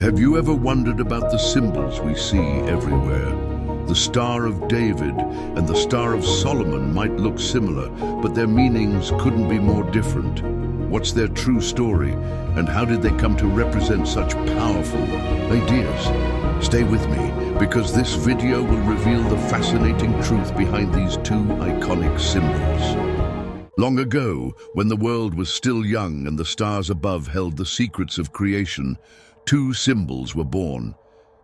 Have you ever wondered about the symbols we see everywhere? The Star of David and the Star of Solomon might look similar, but their meanings couldn't be more different. What's their true story, and how did they come to represent such powerful ideas? Stay with me, because this video will reveal the fascinating truth behind these two iconic symbols. Long ago, when the world was still young and the stars above held the secrets of creation, two symbols were born.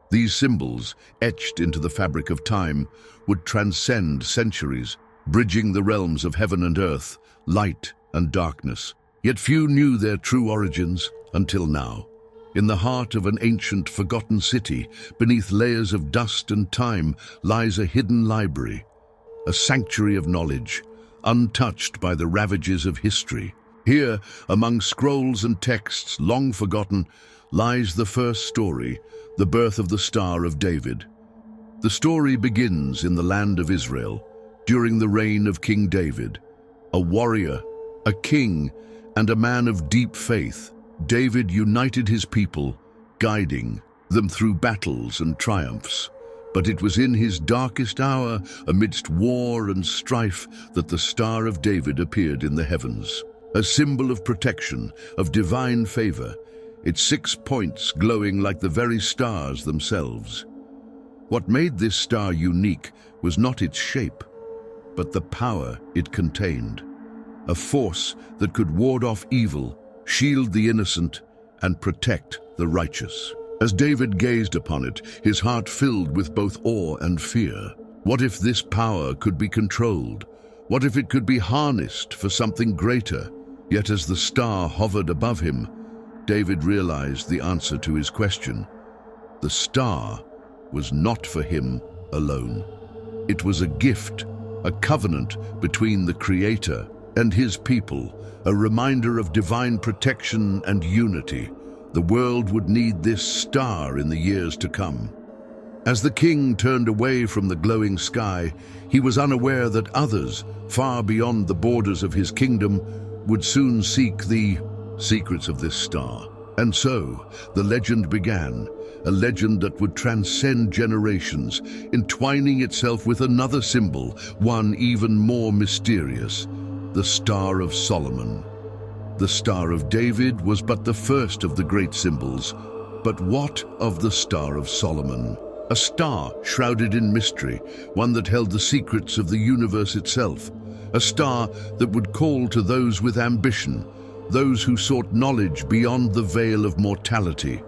These symbols, etched into the fabric of time, would transcend centuries, bridging the realms of heaven and earth, light and darkness. Yet few knew their true origins until now. In the heart of an ancient, forgotten city, beneath layers of dust and time, lies a hidden library, a sanctuary of knowledge, untouched by the ravages of history. Here, among scrolls and texts long forgotten, lies the first story, the birth of the Star of David. The story begins in the land of Israel, during the reign of King David. A warrior, a king, and a man of deep faith, David united his people, guiding them through battles and triumphs. But it was in his darkest hour, amidst war and strife, that the Star of David appeared in the heavens. A symbol of protection, of divine favor, its 6 points glowing like the very stars themselves. What made this star unique was not its shape, but the power it contained. A force that could ward off evil, shield the innocent, and protect the righteous. As David gazed upon it, his heart filled with both awe and fear. What if this power could be controlled? What if it could be harnessed for something greater? Yet as the star hovered above him, David realized the answer to his question. The star was not for him alone. It was a gift, a covenant between the Creator and his people, a reminder of divine protection and unity. The world would need this star in the years to come. As the king turned away from the glowing sky, he was unaware that others, far beyond the borders of his kingdom, would soon seek the secrets of this star. And so, the legend began, a legend that would transcend generations, entwining itself with another symbol, one even more mysterious, the Star of Solomon. The Star of David was but the first of the great symbols, but what of the Star of Solomon? A star shrouded in mystery, one that held the secrets of the universe itself, a star that would call to those with ambition, those who sought knowledge beyond the veil of mortality.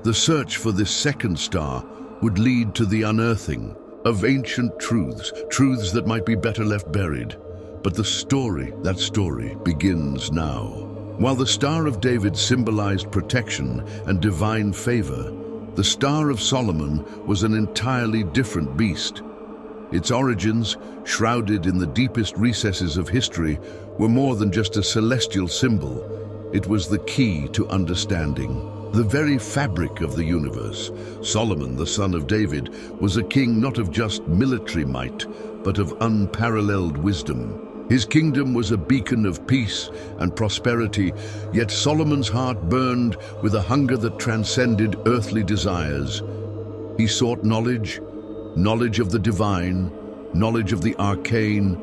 The search for this second star would lead to the unearthing of ancient truths that might be better left buried. But that story begins now. While the Star of David symbolized protection and divine favor, the Star of Solomon was an entirely different beast. Its origins, shrouded in the deepest recesses of history, were more than just a celestial symbol. It was the key to understanding the very fabric of the universe. Solomon, the son of David, was a king not of just military might, but of unparalleled wisdom. His kingdom was a beacon of peace and prosperity, yet Solomon's heart burned with a hunger that transcended earthly desires. He sought knowledge of the divine, knowledge of the arcane,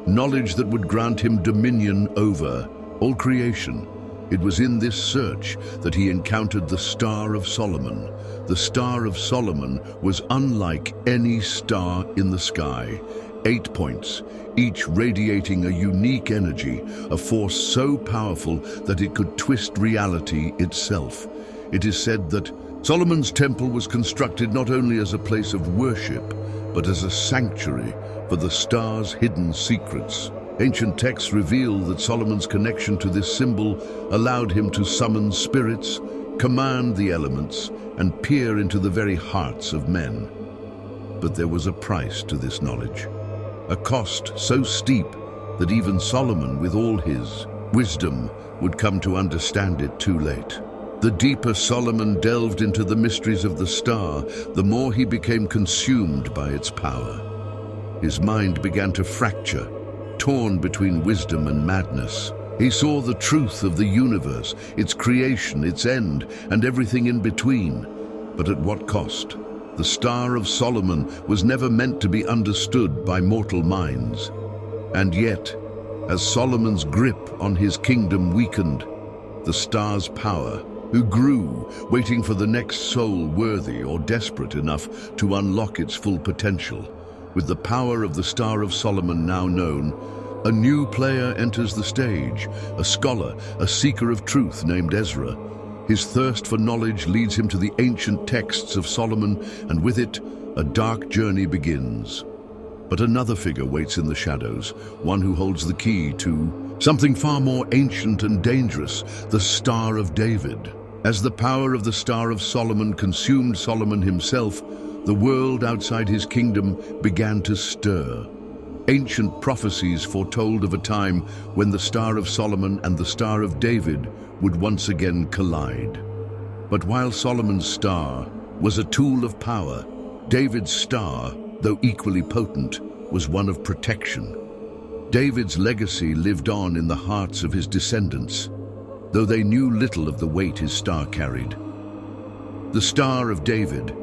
knowledge that would grant him dominion over all creation. It was in this search that he encountered the Star of Solomon. The Star of Solomon was unlike any star in the sky. 8 points, each radiating a unique energy, a force so powerful that it could twist reality itself. It is said that Solomon's temple was constructed not only as a place of worship, but as a sanctuary for the star's hidden secrets. Ancient texts reveal that Solomon's connection to this symbol allowed him to summon spirits, command the elements, and peer into the very hearts of men. But there was a price to this knowledge, a cost so steep that even Solomon, with all his wisdom, would come to understand it too late. The deeper Solomon delved into the mysteries of the star, the more he became consumed by its power. His mind began to fracture, torn between wisdom and madness. He saw the truth of the universe, its creation, its end, and everything in between. But at what cost? The Star of Solomon was never meant to be understood by mortal minds. And yet, as Solomon's grip on his kingdom weakened, the star's power, who grew, waiting for the next soul worthy or desperate enough to unlock its full potential. With the power of the Star of Solomon now known, a new player enters the stage, a scholar, a seeker of truth named Ezra. His thirst for knowledge leads him to the ancient texts of Solomon, and with it, a dark journey begins. But another figure waits in the shadows, one who holds the key to something far more ancient and dangerous, the Star of David. As the power of the Star of Solomon consumed Solomon himself, the world outside his kingdom began to stir. Ancient prophecies foretold of a time when the Star of Solomon and the Star of David would once again collide. But while Solomon's star was a tool of power, David's star, though equally potent, was one of protection. David's legacy lived on in the hearts of his descendants, though they knew little of the weight his star carried. The Star of David,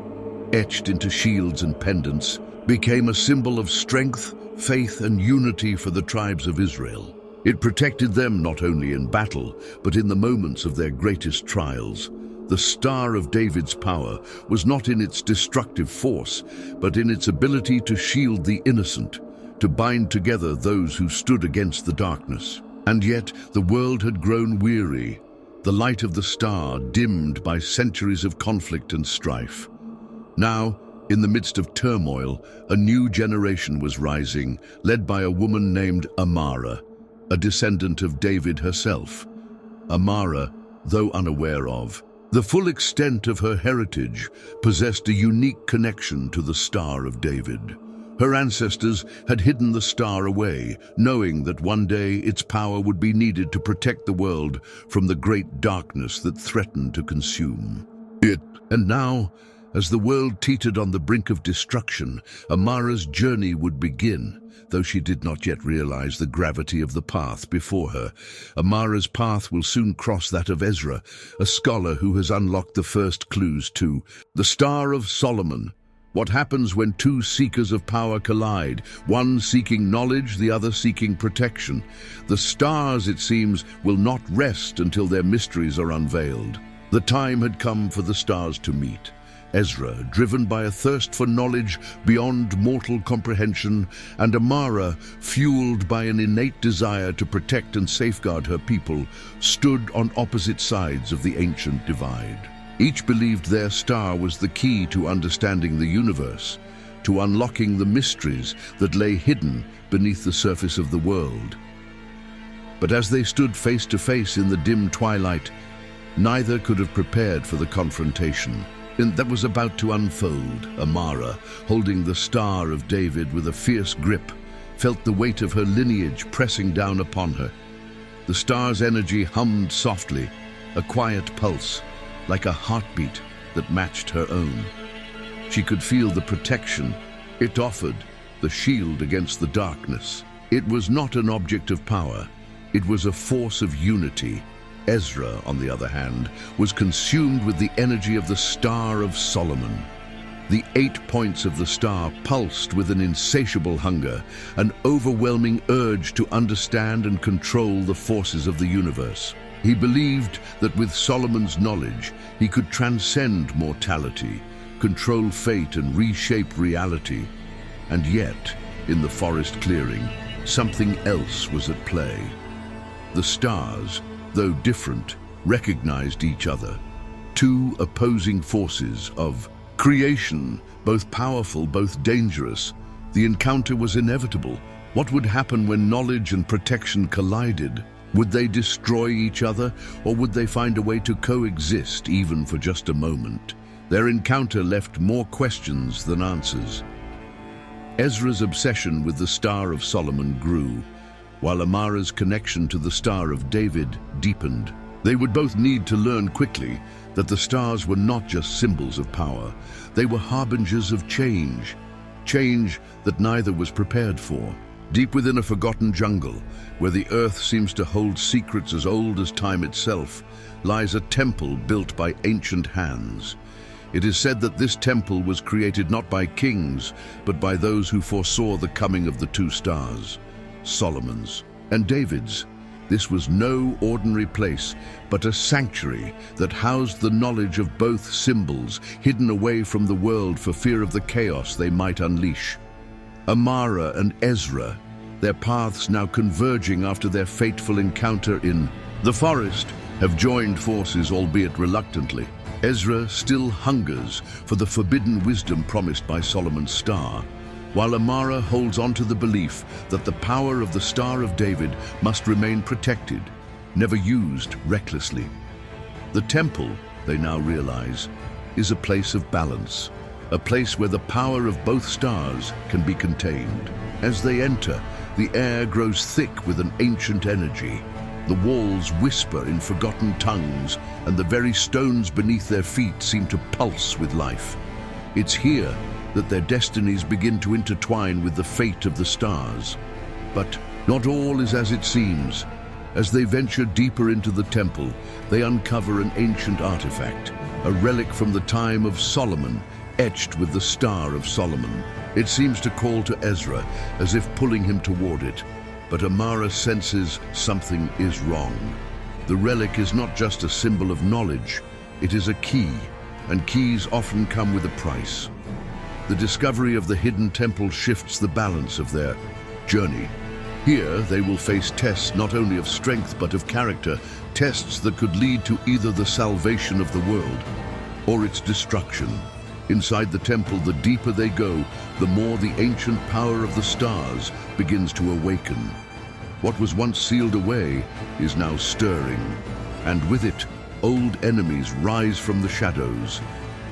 etched into shields and pendants, became a symbol of strength, faith, and unity for the tribes of Israel. It protected them not only in battle, but in the moments of their greatest trials. The Star of David's power was not in its destructive force, but in its ability to shield the innocent, to bind together those who stood against the darkness. And yet, the world had grown weary, the light of the star dimmed by centuries of conflict and strife. Now, in the midst of turmoil, a new generation was rising, led by a woman named Amara, a descendant of David herself. Amara, though unaware of the full extent of her heritage, possessed a unique connection to the Star of David. Her ancestors had hidden the star away, knowing that one day its power would be needed to protect the world from the great darkness that threatened to consume it. And now, as the world teetered on the brink of destruction, Amara's journey would begin, though she did not yet realize the gravity of the path before her. Amara's path will soon cross that of Ezra, a scholar who has unlocked the first clues to the Star of Solomon. What happens when two seekers of power collide, one seeking knowledge, the other seeking protection? The stars, it seems, will not rest until their mysteries are unveiled. The time had come for the stars to meet. Ezra, driven by a thirst for knowledge beyond mortal comprehension, and Amara, fueled by an innate desire to protect and safeguard her people, stood on opposite sides of the ancient divide. Each believed their star was the key to understanding the universe, to unlocking the mysteries that lay hidden beneath the surface of the world. But as they stood face to face in the dim twilight, neither could have prepared for the confrontation that was about to unfold. Amara, holding the Star of David with a fierce grip, felt the weight of her lineage pressing down upon her. The star's energy hummed softly, a quiet pulse, like a heartbeat that matched her own. She could feel the protection it offered, the shield against the darkness. It was not an object of power, it was a force of unity. Ezra, on the other hand, was consumed with the energy of the Star of Solomon. The 8 points of the star pulsed with an insatiable hunger, an overwhelming urge to understand and control the forces of the universe. He believed that with Solomon's knowledge, he could transcend mortality, control fate and reshape reality. And yet, in the forest clearing, something else was at play. The stars, though different, recognized each other. Two opposing forces of creation, both powerful, both dangerous. The encounter was inevitable. What would happen when knowledge and protection collided? Would they destroy each other, or would they find a way to coexist even for just a moment? Their encounter left more questions than answers. Ezra's obsession with the Star of Solomon grew, while Amara's connection to the Star of David deepened. They would both need to learn quickly that the stars were not just symbols of power. They were harbingers of change that neither was prepared for. Deep within a forgotten jungle, where the earth seems to hold secrets as old as time itself, lies a temple built by ancient hands. It is said that this temple was created not by kings, but by those who foresaw the coming of the two stars, Solomon's and David's. This was no ordinary place, but a sanctuary that housed the knowledge of both symbols, hidden away from the world for fear of the chaos they might unleash. Amara and Ezra, their paths now converging after their fateful encounter in the forest, have joined forces, albeit reluctantly. Ezra still hungers for the forbidden wisdom promised by Solomon's star, while Amara holds on to the belief that the power of the Star of David must remain protected, never used recklessly. The temple, they now realize, is a place of balance, a place where the power of both stars can be contained. As they enter, the air grows thick with an ancient energy. The walls whisper in forgotten tongues, and the very stones beneath their feet seem to pulse with life. It's here that their destinies begin to intertwine with the fate of the stars. But not all is as it seems. As they venture deeper into the temple, they uncover an ancient artifact, a relic from the time of Solomon, etched with the Star of Solomon. It seems to call to Ezra, as if pulling him toward it. But Amara senses something is wrong. The relic is not just a symbol of knowledge, it is a key, and keys often come with a price. The discovery of the hidden temple shifts the balance of their journey. Here, they will face tests not only of strength but of character, tests that could lead to either the salvation of the world or its destruction. Inside the temple, the deeper they go, the more the ancient power of the stars begins to awaken. What was once sealed away is now stirring, and with it, old enemies rise from the shadows.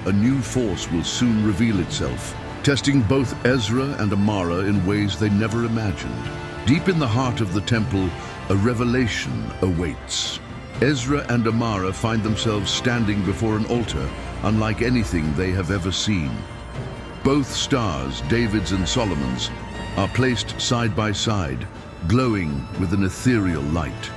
A new force will soon reveal itself, testing both Ezra and Amara in ways they never imagined. Deep in the heart of the temple, a revelation awaits. Ezra and Amara find themselves standing before an altar unlike anything they have ever seen. Both stars, David's and Solomon's, are placed side by side, glowing with an ethereal light.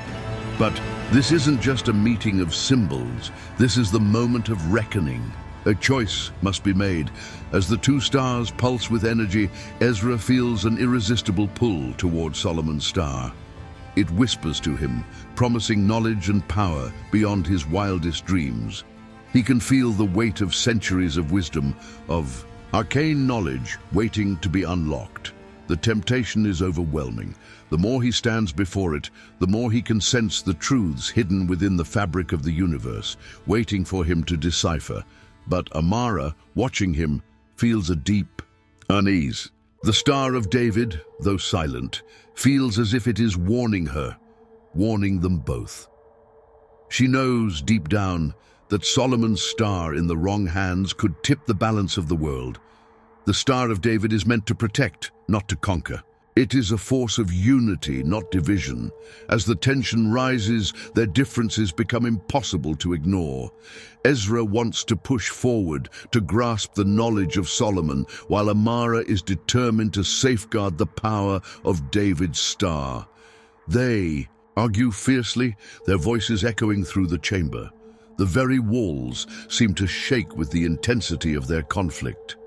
But this isn't just a meeting of symbols, this is the moment of reckoning. A choice must be made. As the two stars pulse with energy, Ezra feels an irresistible pull toward Solomon's star. It whispers to him, promising knowledge and power beyond his wildest dreams. He can feel the weight of centuries of wisdom, of arcane knowledge waiting to be unlocked. The temptation is overwhelming. The more he stands before it, the more he can sense the truths hidden within the fabric of the universe, waiting for him to decipher. But Amara, watching him, feels a deep unease. The Star of David, though silent, feels as if it is warning her, warning them both. She knows deep down that Solomon's star in the wrong hands could tip the balance of the world. The Star of David is meant to protect, not to conquer. It is a force of unity, not division. As the tension rises, their differences become impossible to ignore. Ezra wants to push forward, to grasp the knowledge of Solomon, while Amara is determined to safeguard the power of David's star. They argue fiercely, their voices echoing through the chamber. The very walls seem to shake with the intensity of their conflict.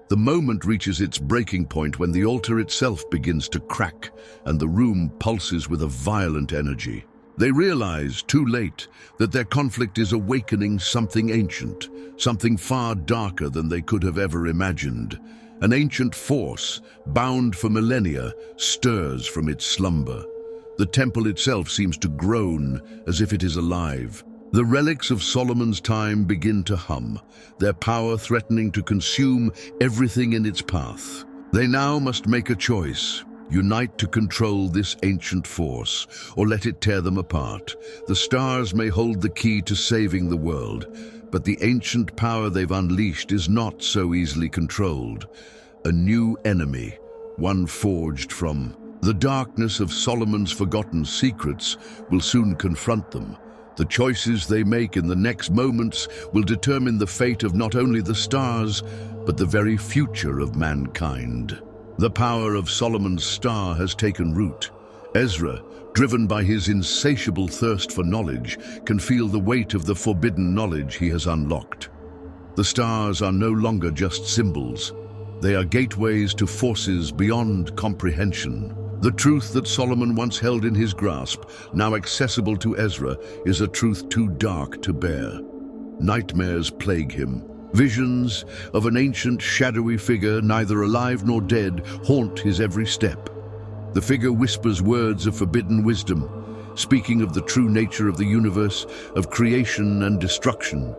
The moment reaches its breaking point when the altar itself begins to crack and the room pulses with a violent energy. They realize, too late, that their conflict is awakening something ancient, something far darker than they could have ever imagined. An ancient force, bound for millennia, stirs from its slumber. The temple itself seems to groan as if it is alive. The relics of Solomon's time begin to hum, their power threatening to consume everything in its path. They now must make a choice: unite to control this ancient force, or let it tear them apart. The stars may hold the key to saving the world, but the ancient power they've unleashed is not so easily controlled. A new enemy, one forged from the darkness of Solomon's forgotten secrets, will soon confront them. The choices they make in the next moments will determine the fate of not only the stars, but the very future of mankind. The power of Solomon's star has taken root. Ezra, driven by his insatiable thirst for knowledge, can feel the weight of the forbidden knowledge he has unlocked. The stars are no longer just symbols. They are gateways to forces beyond comprehension. The truth that Solomon once held in his grasp, now accessible to Ezra, is a truth too dark to bear. Nightmares plague him. Visions of an ancient, shadowy figure, neither alive nor dead, haunt his every step. The figure whispers words of forbidden wisdom, speaking of the true nature of the universe, of creation and destruction,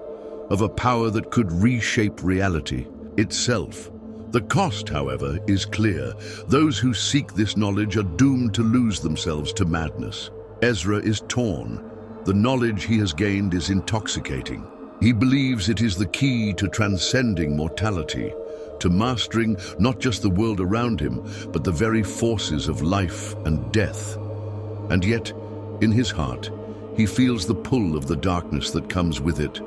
of a power that could reshape reality itself. The cost, however, is clear. Those who seek this knowledge are doomed to lose themselves to madness. Ezra is torn. The knowledge he has gained is intoxicating. He believes it is the key to transcending mortality, to mastering not just the world around him, but the very forces of life and death. And yet, in his heart, he feels the pull of the darkness that comes with it.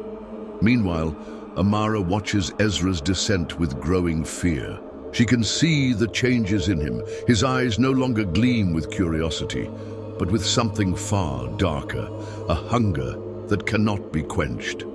Meanwhile, Amara watches Ezra's descent with growing fear. She can see the changes in him. His eyes no longer gleam with curiosity, but with something far darker, a hunger that cannot be quenched.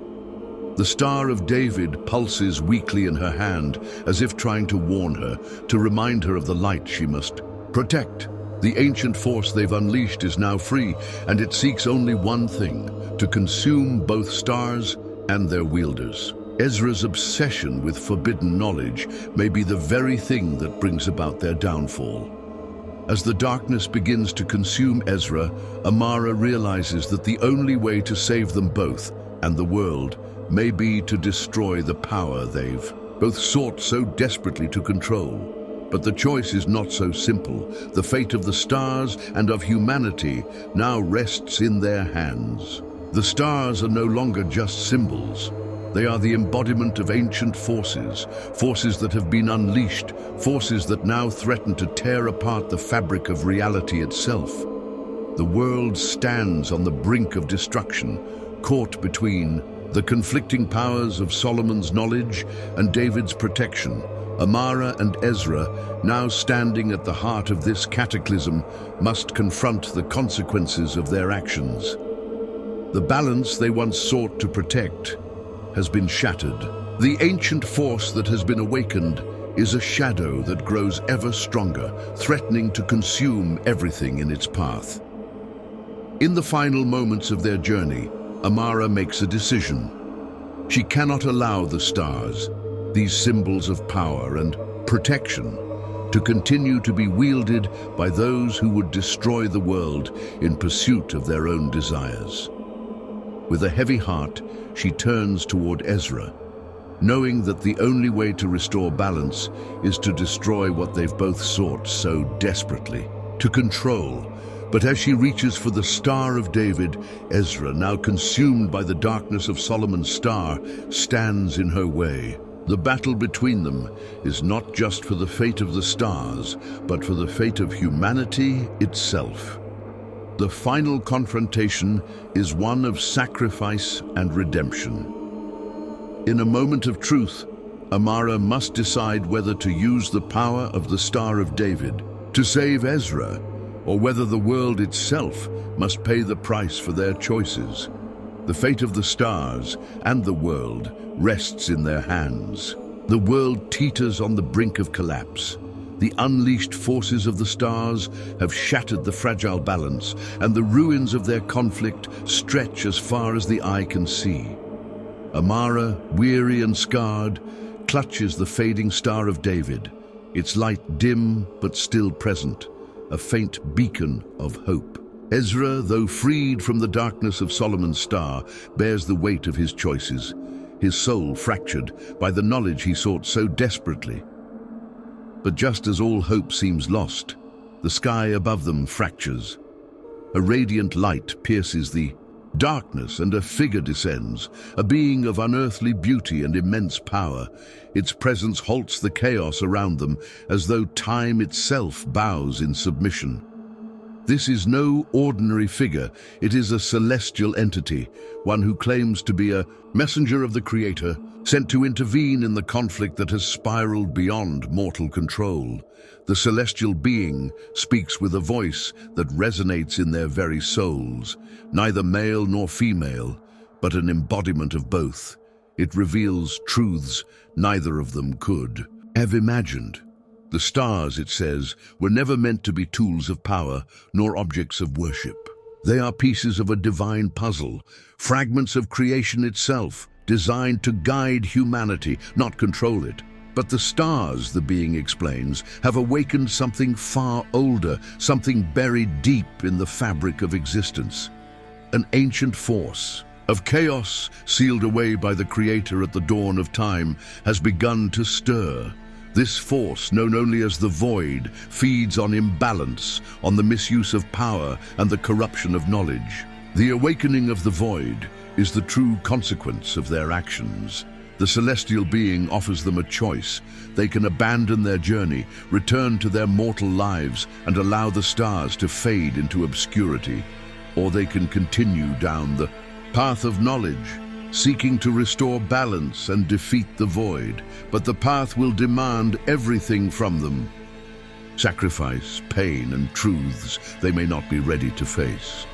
The Star of David pulses weakly in her hand, as if trying to warn her, to remind her of the light she must protect. The ancient force they've unleashed is now free, and it seeks only one thing: to consume both stars and their wielders. Ezra's obsession with forbidden knowledge may be the very thing that brings about their downfall. As the darkness begins to consume Ezra, Amara realizes that the only way to save them both and the world may be to destroy the power they've both sought so desperately to control. But the choice is not so simple. The fate of the stars and of humanity now rests in their hands. The stars are no longer just symbols. They are the embodiment of ancient forces, forces that have been unleashed, forces that now threaten to tear apart the fabric of reality itself. The world stands on the brink of destruction, caught between the conflicting powers of Solomon's knowledge and David's protection. Amara and Ezra, now standing at the heart of this cataclysm, must confront the consequences of their actions. The balance they once sought to protect has been shattered. The ancient force that has been awakened is a shadow that grows ever stronger, threatening to consume everything in its path. In the final moments of their journey, Amara makes a decision. She cannot allow the stars, these symbols of power and protection, to continue to be wielded by those who would destroy the world in pursuit of their own desires. With a heavy heart, she turns toward Ezra, knowing that the only way to restore balance is to destroy what they've both sought so desperately to control. But as she reaches for the Star of David, Ezra, now consumed by the darkness of Solomon's star, stands in her way. The battle between them is not just for the fate of the stars, but for the fate of humanity itself. The final confrontation is one of sacrifice and redemption. In a moment of truth, Amara must decide whether to use the power of the Star of David to save Ezra, or whether the world itself must pay the price for their choices. The fate of the stars and the world rests in their hands. The world teeters on the brink of collapse. The unleashed forces of the stars have shattered the fragile balance, and the ruins of their conflict stretch as far as the eye can see. Amara, weary and scarred, clutches the fading Star of David, its light dim but still present, a faint beacon of hope. Ezra, though freed from the darkness of Solomon's star, bears the weight of his choices, his soul fractured by the knowledge he sought so desperately. But just as all hope seems lost, the sky above them fractures. A radiant light pierces the darkness and a figure descends, a being of unearthly beauty and immense power. Its presence halts the chaos around them as though time itself bows in submission. This is no ordinary figure. It is a celestial entity, one who claims to be a messenger of the Creator, sent to intervene in the conflict that has spiraled beyond mortal control. The celestial being speaks with a voice that resonates in their very souls, neither male nor female, but an embodiment of both. It reveals truths neither of them could have imagined. The stars, it says, were never meant to be tools of power nor objects of worship. They are pieces of a divine puzzle, fragments of creation itself, designed to guide humanity, not control it. But the stars, the being explains, have awakened something far older, something buried deep in the fabric of existence. An ancient force of chaos, sealed away by the Creator at the dawn of time, has begun to stir. This force, known only as the Void, feeds on imbalance, on the misuse of power and the corruption of knowledge. The awakening of the Void is the true consequence of their actions. The celestial being offers them a choice. They can abandon their journey, return to their mortal lives, and allow the stars to fade into obscurity. Or they can continue down the path of knowledge, seeking to restore balance and defeat the Void. But the path will demand everything from them: sacrifice, pain, and truths they may not be ready to face.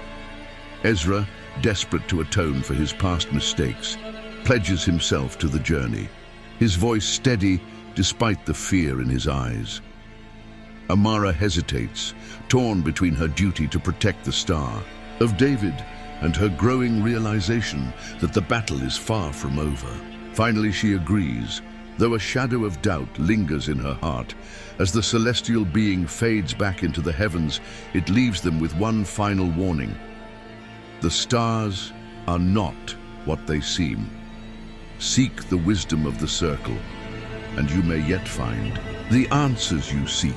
Ezra, desperate to atone for his past mistakes, pledges himself to the journey, his voice steady despite the fear in his eyes. Amara hesitates, torn between her duty to protect the Star of David and her growing realization that the battle is far from over. Finally, she agrees, though a shadow of doubt lingers in her heart. As the celestial being fades back into the heavens, it leaves them with one final warning: the stars are not what they seem. Seek the wisdom of the circle, and you may yet find the answers you seek.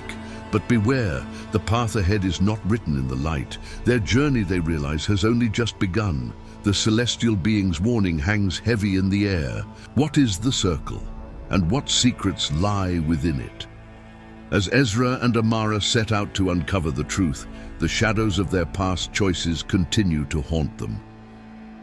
But beware, the path ahead is not written in the light. Their journey, they realize, has only just begun. The celestial being's warning hangs heavy in the air. What is the circle, and what secrets lie within it? As Ezra and Amara set out to uncover the truth, the shadows of their past choices continue to haunt them.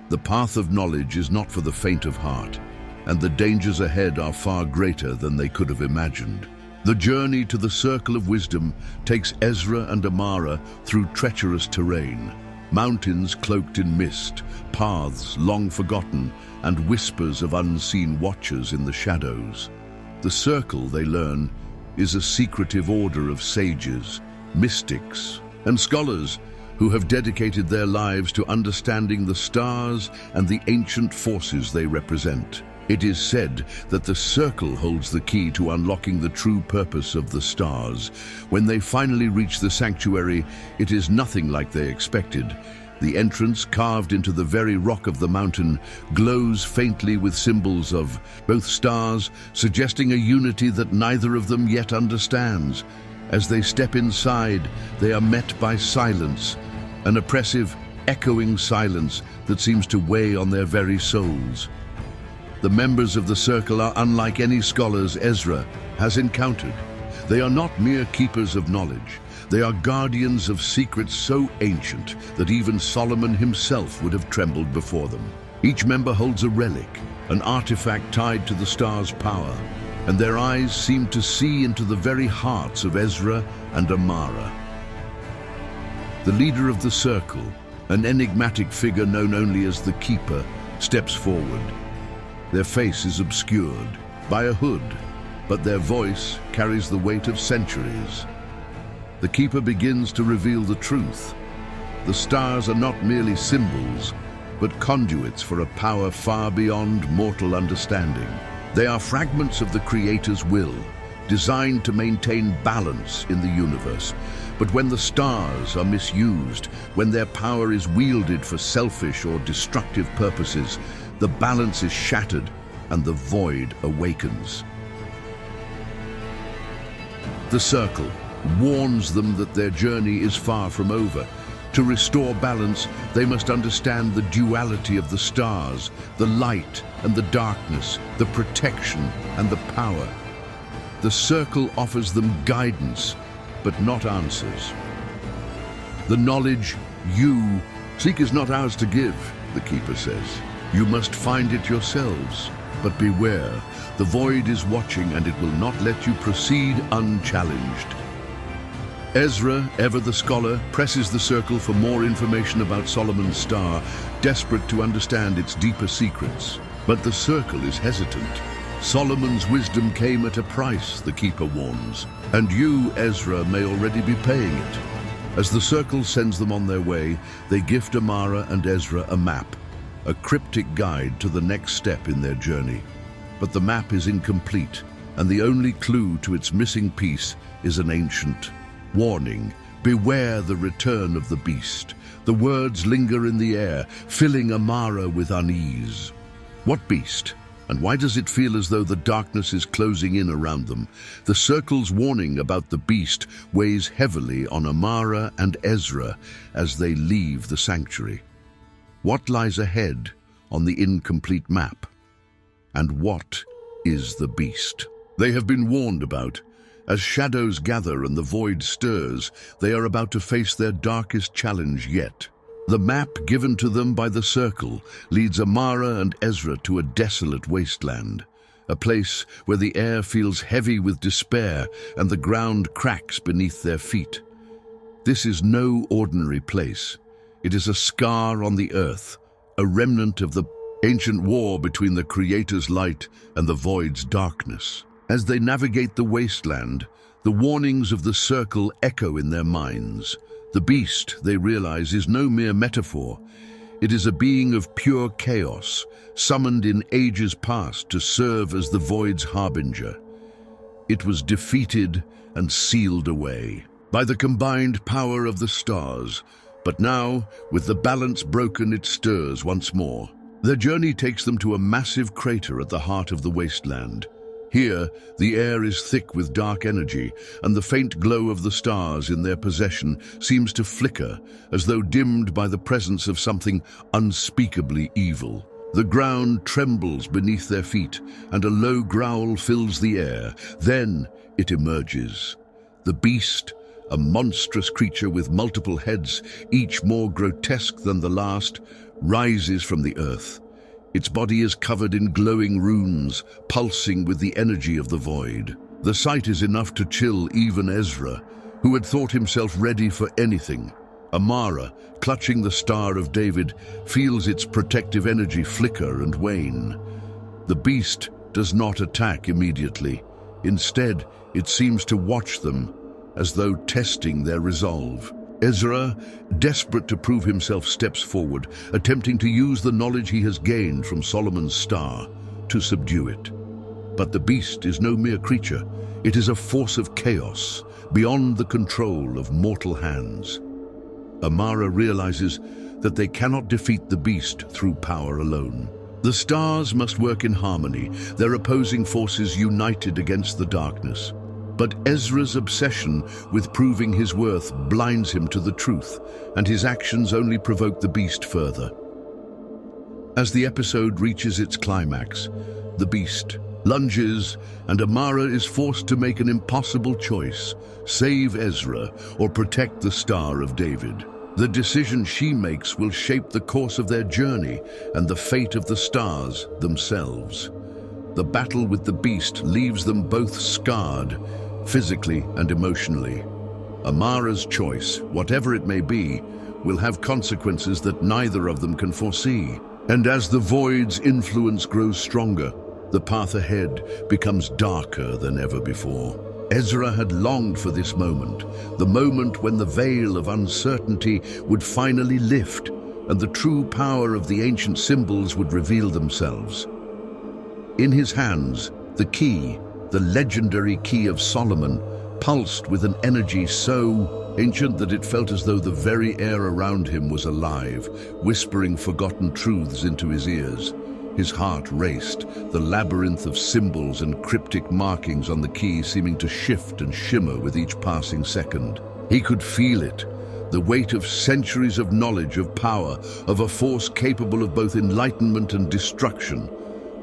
The path of knowledge is not for the faint of heart, and the dangers ahead are far greater than they could have imagined. The journey to the Circle of Wisdom takes Ezra and Amara through treacherous terrain, mountains cloaked in mist, paths long forgotten, and whispers of unseen watchers in the shadows. The Circle, they learn, is a secretive order of sages, mystics, and scholars who have dedicated their lives to understanding the stars and the ancient forces they represent. It is said that the Circle holds the key to unlocking the true purpose of the stars. When they finally reach the sanctuary, it is nothing like they expected. The entrance, carved into the very rock of the mountain, glows faintly with symbols of both stars, suggesting a unity that neither of them yet understands. As they step inside, they are met by silence, an oppressive, echoing silence that seems to weigh on their very souls. The members of the Circle are unlike any scholars Ezra has encountered. They are not mere keepers of knowledge. They are guardians of secrets so ancient that even Solomon himself would have trembled before them. Each member holds a relic, an artifact tied to the star's power, and their eyes seem to see into the very hearts of Ezra and Amara. The leader of the Circle, an enigmatic figure known only as the Keeper, steps forward. Their face is obscured by a hood, but their voice carries the weight of centuries. The Keeper begins to reveal the truth. The stars are not merely symbols, but conduits for a power far beyond mortal understanding. They are fragments of the Creator's will, designed to maintain balance in the universe. But when the stars are misused, when their power is wielded for selfish or destructive purposes, the balance is shattered and the Void awakens. The Circle warns them that their journey is far from over. To restore balance, they must understand the duality of the stars, the light and the darkness, the protection and the power. The Circle offers them guidance, but not answers. The knowledge you seek is not ours to give, the keeper says. You must find it yourselves. But beware, the void is watching and it will not let you proceed unchallenged. Ezra, ever the scholar, presses the circle for more information about Solomon's star, desperate to understand its deeper secrets. But the circle is hesitant. Solomon's wisdom came at a price, the keeper warns, and you, Ezra, may already be paying it. As the circle sends them on their way, they gift Amara and Ezra a map, a cryptic guide to the next step in their journey. But the map is incomplete, and the only clue to its missing piece is an ancient warning: beware the return of the beast. The words linger in the air, filling Amara with unease. What beast? And why does it feel as though the darkness is closing in around them? The circle's warning about the beast weighs heavily on Amara and Ezra as they leave the sanctuary. What lies ahead on the incomplete map? And what is the beast they have been warned about? As shadows gather and the void stirs, they are about to face their darkest challenge yet. The map given to them by the circle leads Amara and Ezra to a desolate wasteland, a place where the air feels heavy with despair and the ground cracks beneath their feet. This is no ordinary place. It is a scar on the earth, a remnant of the ancient war between the Creator's light and the void's darkness. As they navigate the wasteland, the warnings of the circle echo in their minds. The beast, they realize, is no mere metaphor. It is a being of pure chaos, summoned in ages past to serve as the void's harbinger. It was defeated and sealed away by the combined power of the stars, but now, with the balance broken, it stirs once more. Their journey takes them to a massive crater at the heart of the wasteland. Here, the air is thick with dark energy, and the faint glow of the stars in their possession seems to flicker, as though dimmed by the presence of something unspeakably evil. The ground trembles beneath their feet, and a low growl fills the air. Then it emerges. The beast, a monstrous creature with multiple heads, each more grotesque than the last, rises from the earth. Its body is covered in glowing runes, pulsing with the energy of the void. The sight is enough to chill even Ezra, who had thought himself ready for anything. Amara, clutching the Star of David, feels its protective energy flicker and wane. The beast does not attack immediately. Instead, it seems to watch them, as though testing their resolve. Ezra, desperate to prove himself, steps forward, attempting to use the knowledge he has gained from Solomon's star to subdue it. But the beast is no mere creature. It is a force of chaos, beyond the control of mortal hands. Amara realizes that they cannot defeat the beast through power alone. The stars must work in harmony, their opposing forces united against the darkness. But Ezra's obsession with proving his worth blinds him to the truth, and his actions only provoke the beast further. As the episode reaches its climax, the beast lunges, and Amara is forced to make an impossible choice: save Ezra or protect the Star of David. The decision she makes will shape the course of their journey and the fate of the stars themselves. The battle with the beast leaves them both scarred, physically and emotionally. Amara's choice, whatever it may be, will have consequences that neither of them can foresee. And as the void's influence grows stronger, the path ahead becomes darker than ever before. Ezra had longed for this moment, the moment when the veil of uncertainty would finally lift and the true power of the ancient symbols would reveal themselves. In his hands, the key, the legendary key of Solomon, pulsed with an energy so ancient that it felt as though the very air around him was alive, whispering forgotten truths into his ears. His heart raced, the labyrinth of symbols and cryptic markings on the key seeming to shift and shimmer with each passing second. He could feel it, the weight of centuries of knowledge, of power, of a force capable of both enlightenment and destruction.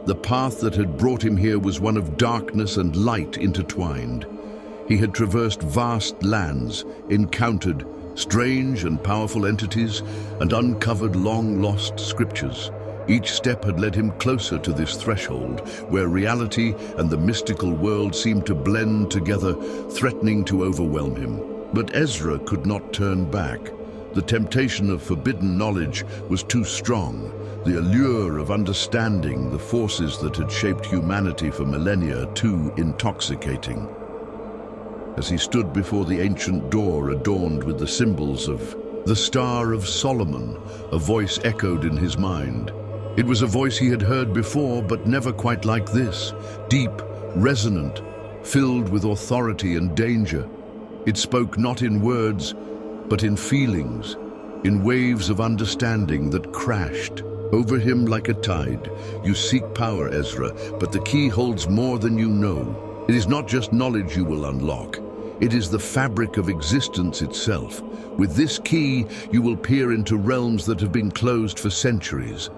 The path that had brought him here was one of darkness and light intertwined. He had traversed vast lands, encountered strange and powerful entities, and uncovered long-lost scriptures. Each step had led him closer to this threshold, where reality and the mystical world seemed to blend together, threatening to overwhelm him. But Ezra could not turn back. The temptation of forbidden knowledge was too strong. The allure of understanding the forces that had shaped humanity for millennia too intoxicating. As he stood before the ancient door adorned with the symbols of the Star of Solomon, a voice echoed in his mind. It was a voice he had heard before, but never quite like this. Deep, resonant, filled with authority and danger. It spoke not in words, but in feelings, in waves of understanding that crashed over him like a tide. You seek power, Ezra, but the key holds more than you know. It is not just knowledge you will unlock. It is the fabric of existence itself. With this key, you will peer into realms that have been closed for centuries.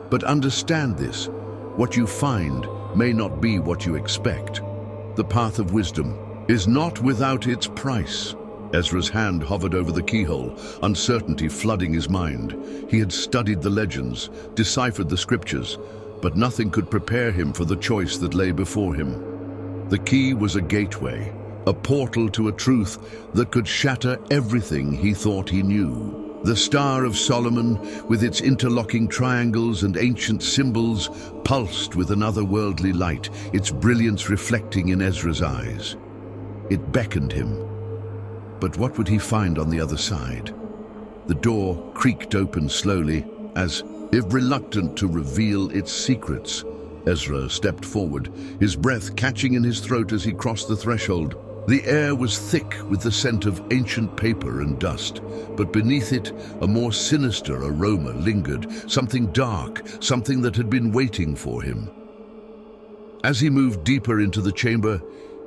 But understand this, what you find may not be what you expect. The path of wisdom is not without its price. Ezra's hand hovered over the keyhole, uncertainty flooding his mind. He had studied the legends, deciphered the scriptures, but nothing could prepare him for the choice that lay before him. The key was a gateway, a portal to a truth that could shatter everything he thought he knew. The Star of Solomon, with its interlocking triangles and ancient symbols, pulsed with an otherworldly light, its brilliance reflecting in Ezra's eyes. It beckoned him. But what would he find on the other side? The door creaked open slowly, as if reluctant to reveal its secrets. Ezra stepped forward, his breath catching in his throat as he crossed the threshold. The air was thick with the scent of ancient paper and dust, but beneath it, a more sinister aroma lingered, something dark, something that had been waiting for him. As he moved deeper into the chamber,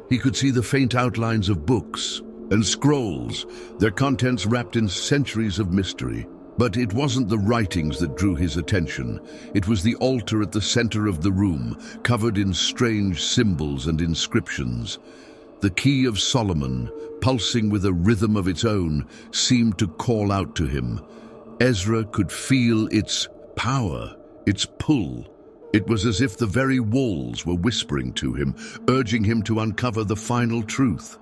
he could see the faint outlines of books and scrolls, their contents wrapped in centuries of mystery. But it wasn't the writings that drew his attention. It was the altar at the center of the room, covered in strange symbols and inscriptions. The key of Solomon, pulsing with a rhythm of its own, seemed to call out to him. Ezra could feel its power, its pull. It was as if the very walls were whispering to him, urging him to uncover the final truth.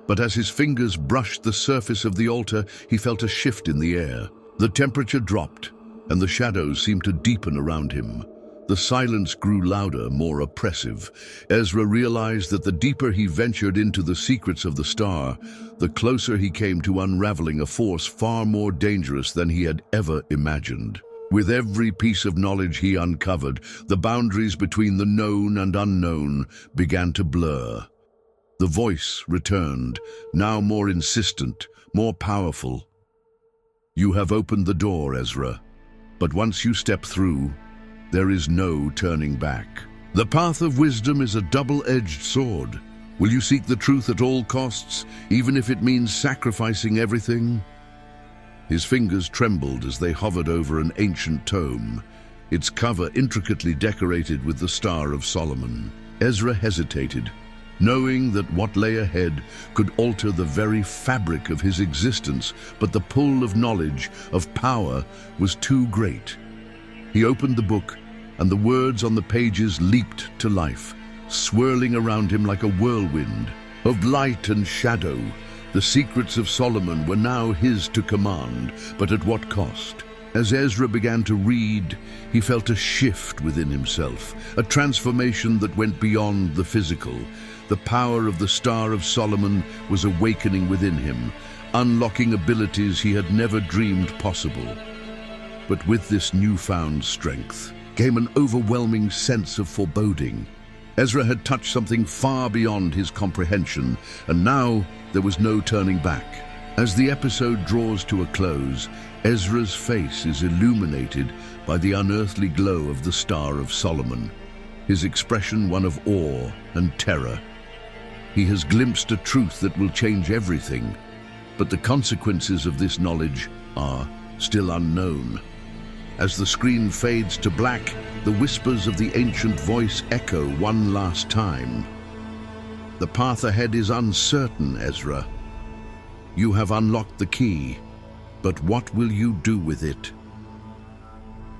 But as his fingers brushed the surface of the altar, he felt a shift in the air. The temperature dropped, and the shadows seemed to deepen around him. The silence grew louder, more oppressive. Ezra realized that the deeper he ventured into the secrets of the star, the closer he came to unraveling a force far more dangerous than he had ever imagined. With every piece of knowledge he uncovered, the boundaries between the known and unknown began to blur. The voice returned, now more insistent, more powerful. You have opened the door, Ezra, but once you step through, there is no turning back. The path of wisdom is a double-edged sword. Will you seek the truth at all costs, even if it means sacrificing everything? His fingers trembled as they hovered over an ancient tome, its cover intricately decorated with the Star of Solomon. Ezra hesitated, knowing that what lay ahead could alter the very fabric of his existence, but the pull of knowledge, of power, was too great. He opened the book, and the words on the pages leaped to life, swirling around him like a whirlwind. Of light and shadow, the secrets of Solomon were now his to command, but at what cost? As Ezra began to read, he felt a shift within himself, a transformation that went beyond the physical. The power of the Star of Solomon was awakening within him, unlocking abilities he had never dreamed possible. But with this newfound strength came an overwhelming sense of foreboding. Ezra had touched something far beyond his comprehension, and now there was no turning back. As the episode draws to a close, Ezra's face is illuminated by the unearthly glow of the Star of Solomon, his expression one of awe and terror. He has glimpsed a truth that will change everything, but the consequences of this knowledge are still unknown. As the screen fades to black, the whispers of the ancient voice echo one last time. The path ahead is uncertain, Ezra. You have unlocked the key, But what will you do with it?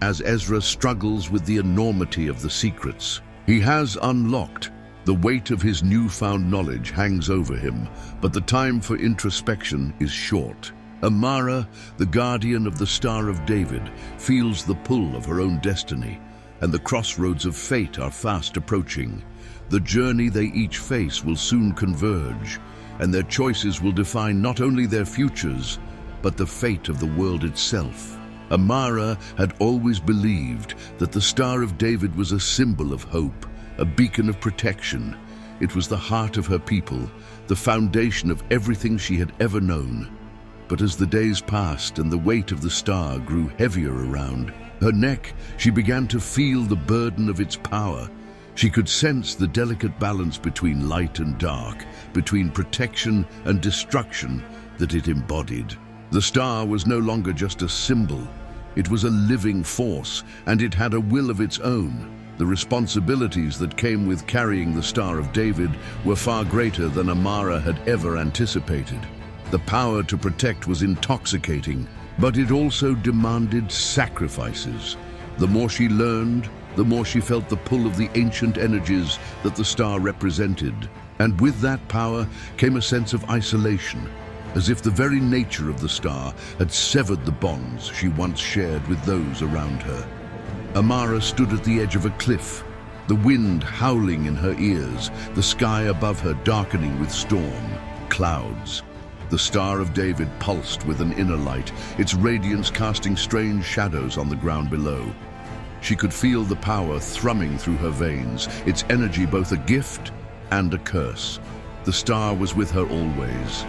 As Ezra struggles with the enormity of the secrets he has unlocked, the weight of his newfound knowledge hangs over him, but the time for introspection is short. Amara, the guardian of the Star of David, feels the pull of her own destiny, and the crossroads of fate are fast approaching. The journey they each face will soon converge, and their choices will define not only their futures, but the fate of the world itself. Amara had always believed that the Star of David was a symbol of hope, a beacon of protection. It was the heart of her people, the foundation of everything she had ever known. But as the days passed and the weight of the star grew heavier around her neck, she began to feel the burden of its power. She could sense the delicate balance between light and dark, between protection and destruction that it embodied. The star was no longer just a symbol. It was a living force, and it had a will of its own. The responsibilities that came with carrying the Star of David were far greater than Amara had ever anticipated. The power to protect was intoxicating, but it also demanded sacrifices. The more she learned, the more she felt the pull of the ancient energies that the star represented. And with that power came a sense of isolation, as if the very nature of the star had severed the bonds she once shared with those around her. Amara stood at the edge of a cliff, the wind howling in her ears, the sky above her darkening with storm, clouds. The Star of David pulsed with an inner light, its radiance casting strange shadows on the ground below. She could feel the power thrumming through her veins, its energy both a gift and a curse. The star was with her always,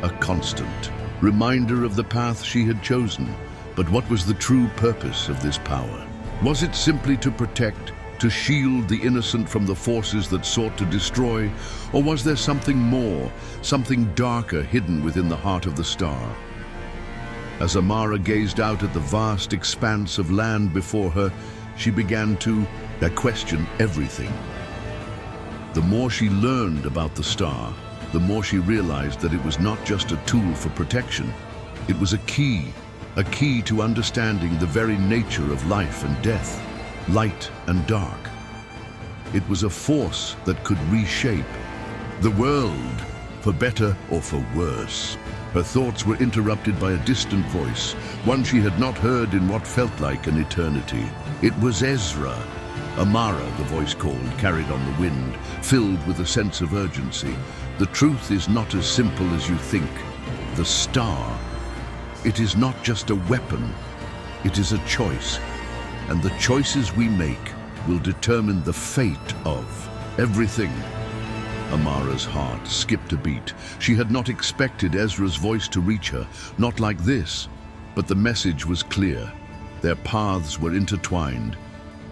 a constant reminder of the path she had chosen. But what was the true purpose of this power? Was it simply to protect, to shield the innocent from the forces that sought to destroy? Or was there something more, something darker hidden within the heart of the star? As Amara gazed out at the vast expanse of land before her, she began to question everything. The more she learned about the star, the more she realized that it was not just a tool for protection. It was a key to understanding the very nature of life and death, light and dark. It was a force that could reshape the world, for better or for worse. Her thoughts were interrupted by a distant voice, one she had not heard in what felt like an eternity. It was Ezra. Amara, the voice called, carried on the wind, filled with a sense of urgency. The truth is not as simple as you think. The star, it is not just a weapon, it is a choice. And the choices we make will determine the fate of everything. Amara's heart skipped a beat. She had not expected Ezra's voice to reach her, not like this. But the message was clear. Their paths were intertwined,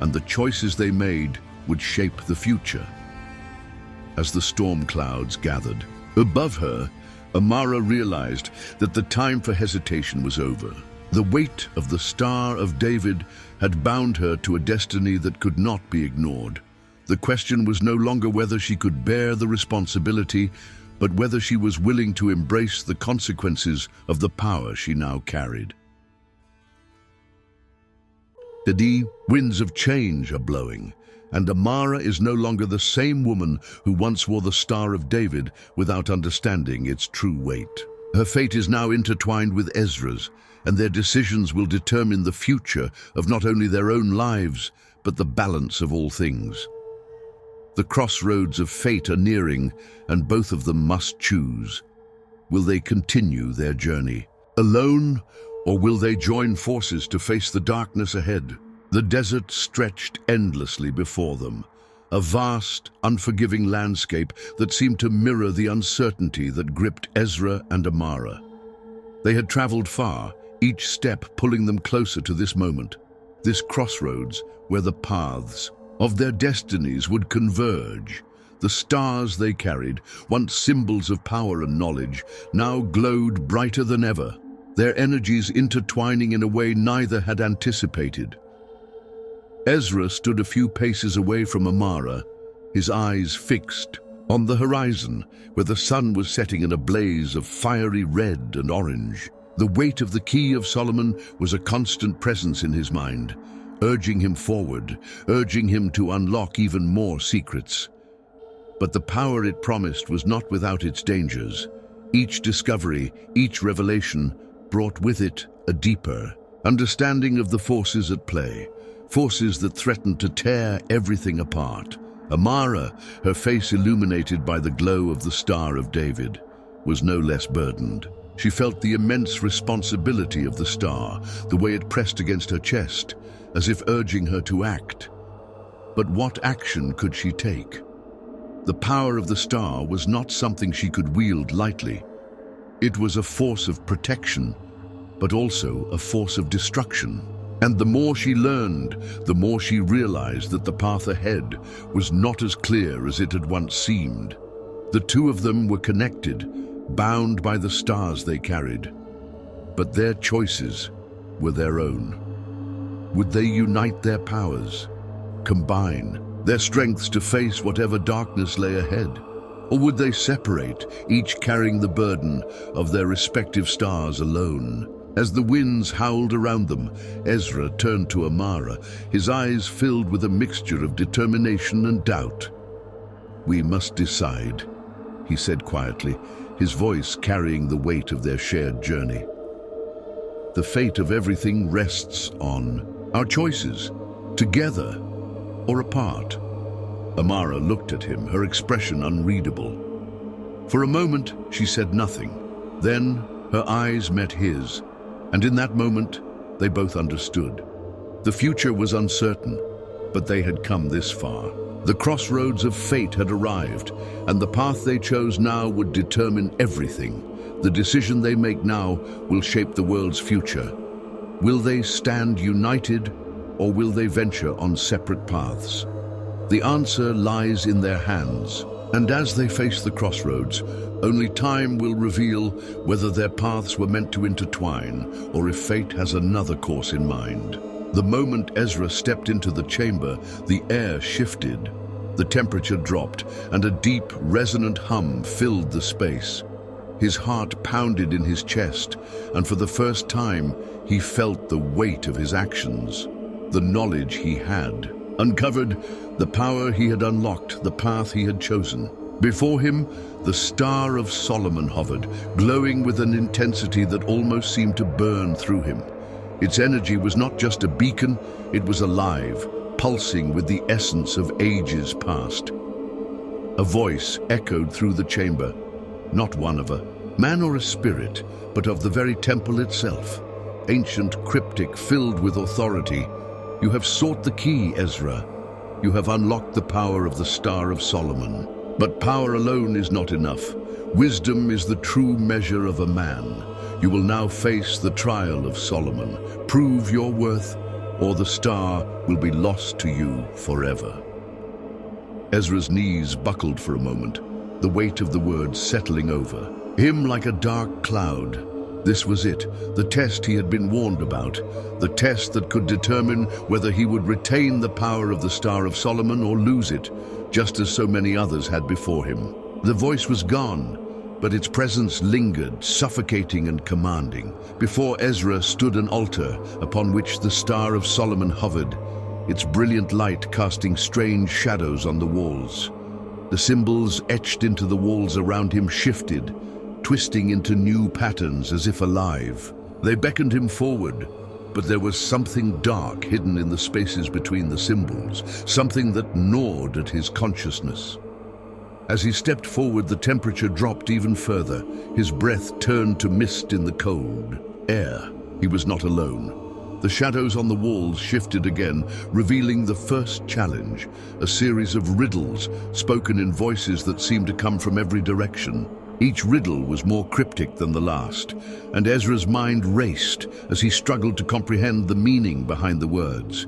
and the choices they made would shape the future. As the storm clouds gathered above her, Amara realized that the time for hesitation was over. The weight of the Star of David had bound her to a destiny that could not be ignored. The question was no longer whether she could bear the responsibility, but whether she was willing to embrace the consequences of the power she now carried. Today, winds of change are blowing, and Amara is no longer the same woman who once wore the Star of David without understanding its true weight. Her fate is now intertwined with Ezra's, and their decisions will determine the future of not only their own lives, but the balance of all things. The crossroads of fate are nearing, and both of them must choose. Will they continue their journey alone, or will they join forces to face the darkness ahead? The desert stretched endlessly before them, a vast, unforgiving landscape that seemed to mirror the uncertainty that gripped Ezra and Amara. They had traveled far, each step pulling them closer to this moment, this crossroads where the paths of their destinies would converge. The stars they carried, once symbols of power and knowledge, now glowed brighter than ever, their energies intertwining in a way neither had anticipated. Ezra stood a few paces away from Amara, his eyes fixed on the horizon, where the sun was setting in a blaze of fiery red and orange. The weight of the key of Solomon was a constant presence in his mind, urging him forward, urging him to unlock even more secrets. But the power it promised was not without its dangers. Each discovery, each revelation, brought with it a deeper understanding of the forces at play, forces that threatened to tear everything apart. Amara, her face illuminated by the glow of the Star of David, was no less burdened. She felt the immense responsibility of the star, the way it pressed against her chest, as if urging her to act. But what action could she take? The power of the star was not something she could wield lightly. It was a force of protection, but also a force of destruction. And the more she learned, the more she realized that the path ahead was not as clear as it had once seemed. The two of them were connected, bound by the stars they carried. But their choices were their own. Would they unite their powers, combine their strengths to face whatever darkness lay ahead? Or would they separate, each carrying the burden of their respective stars alone? As the winds howled around them, Ezra turned to Amara, his eyes filled with a mixture of determination and doubt. "We must decide," he said quietly, his voice carrying the weight of their shared journey. "The fate of everything rests on our choices, together or apart." Amara looked at him, her expression unreadable. For a moment, she said nothing. Then her eyes met his, and in that moment, they both understood. The future was uncertain, but they had come this far. The crossroads of fate had arrived, and the path they chose now would determine everything. The decision they make now will shape the world's future. Will they stand united, or will they venture on separate paths? The answer lies in their hands, and as they face the crossroads, only time will reveal whether their paths were meant to intertwine, or if fate has another course in mind. The moment Ezra stepped into the chamber, the air shifted. The temperature dropped, and a deep, resonant hum filled the space. His heart pounded in his chest, and for the first time, he felt the weight of his actions. The knowledge he had uncovered, the power he had unlocked, the path he had chosen. Before him, the Star of Solomon hovered, glowing with an intensity that almost seemed to burn through him. Its energy was not just a beacon, it was alive, pulsing with the essence of ages past. A voice echoed through the chamber, not one of a man or a spirit, but of the very temple itself. Ancient, cryptic, filled with authority. "You have sought the key, Ezra. You have unlocked the power of the Star of Solomon. But power alone is not enough. Wisdom is the true measure of a man. You will now face the trial of Solomon. Prove your worth, or the star will be lost to you forever." Ezra's knees buckled for a moment, the weight of the words settling over him like a dark cloud. This was it, the test he had been warned about, the test that could determine whether he would retain the power of the Star of Solomon or lose it, just as so many others had before him. The voice was gone, but its presence lingered, suffocating and commanding. Before Ezra stood an altar upon which the Star of Solomon hovered, its brilliant light casting strange shadows on the walls. The symbols etched into the walls around him shifted, twisting into new patterns as if alive. They beckoned him forward, but there was something dark hidden in the spaces between the symbols, something that gnawed at his consciousness. As he stepped forward, the temperature dropped even further. His breath turned to mist in the cold air. He was not alone. The shadows on the walls shifted again, revealing the first challenge, a series of riddles spoken in voices that seemed to come from every direction. Each riddle was more cryptic than the last, and Ezra's mind raced as he struggled to comprehend the meaning behind the words.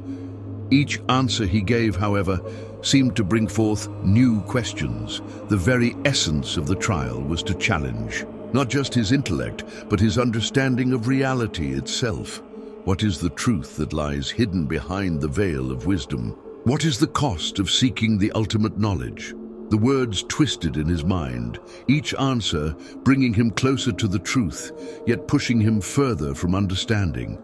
Each answer he gave, however, seemed to bring forth new questions. The very essence of the trial was to challenge not just his intellect, but his understanding of reality itself. What is the truth that lies hidden behind the veil of wisdom? What is the cost of seeking the ultimate knowledge? The words twisted in his mind, each answer bringing him closer to the truth, yet pushing him further from understanding.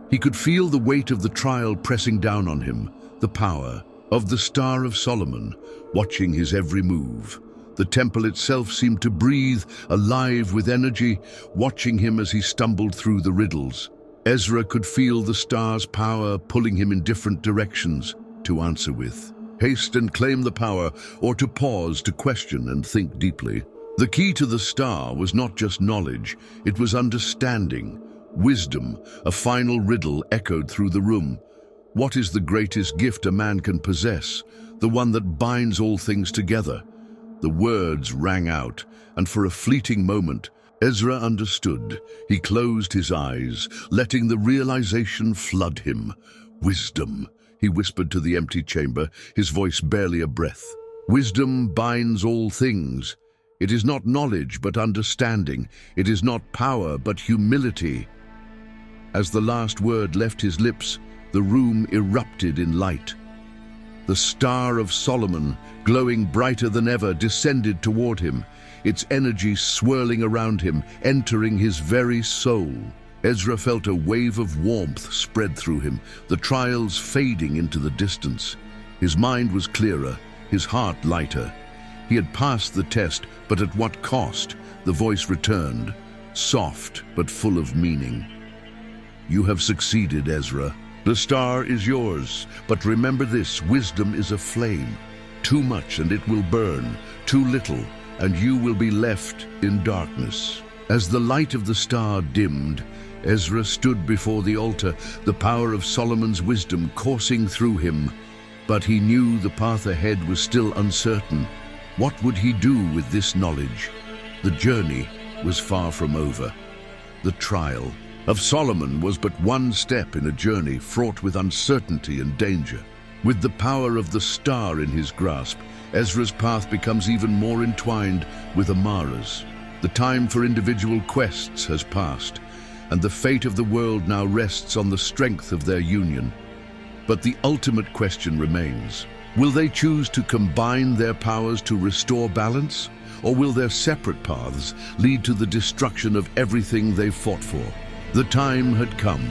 He could feel the weight of the trial pressing down on him, the power of the Star of Solomon, watching his every move. The temple itself seemed to breathe, alive with energy, watching him as he stumbled through the riddles. Ezra could feel the star's power pulling him in different directions to answer with. Haste and claim the power, or to pause to question and think deeply. The key to the star was not just knowledge, it was understanding. Wisdom, a final riddle echoed through the room. What is the greatest gift a man can possess? The one that binds all things together. The words rang out, and for a fleeting moment, Ezra understood. He closed his eyes, letting the realization flood him. Wisdom, he whispered to the empty chamber, his voice barely a breath. Wisdom binds all things. It is not knowledge, but understanding. It is not power, but humility. As the last word left his lips, the room erupted in light. The Star of Solomon, glowing brighter than ever, descended toward him, its energy swirling around him, entering his very soul. Ezra felt a wave of warmth spread through him, the trials fading into the distance. His mind was clearer, his heart lighter. He had passed the test, but at what cost? The voice returned, soft but full of meaning. You have succeeded, Ezra. The star is yours, but remember this, wisdom is a flame. Too much and it will burn, too little and you will be left in darkness. As the light of the star dimmed, Ezra stood before the altar, the power of Solomon's wisdom coursing through him. But he knew the path ahead was still uncertain. What would he do with this knowledge? The journey was far from over. The trial of Solomon was but one step in a journey fraught with uncertainty and danger. With the power of the star in his grasp, Ezra's path becomes even more entwined with Amara's. The time for individual quests has passed, and the fate of the world now rests on the strength of their union. But the ultimate question remains. Will they choose to combine their powers to restore balance, or will their separate paths lead to the destruction of everything they fought for? The time had come.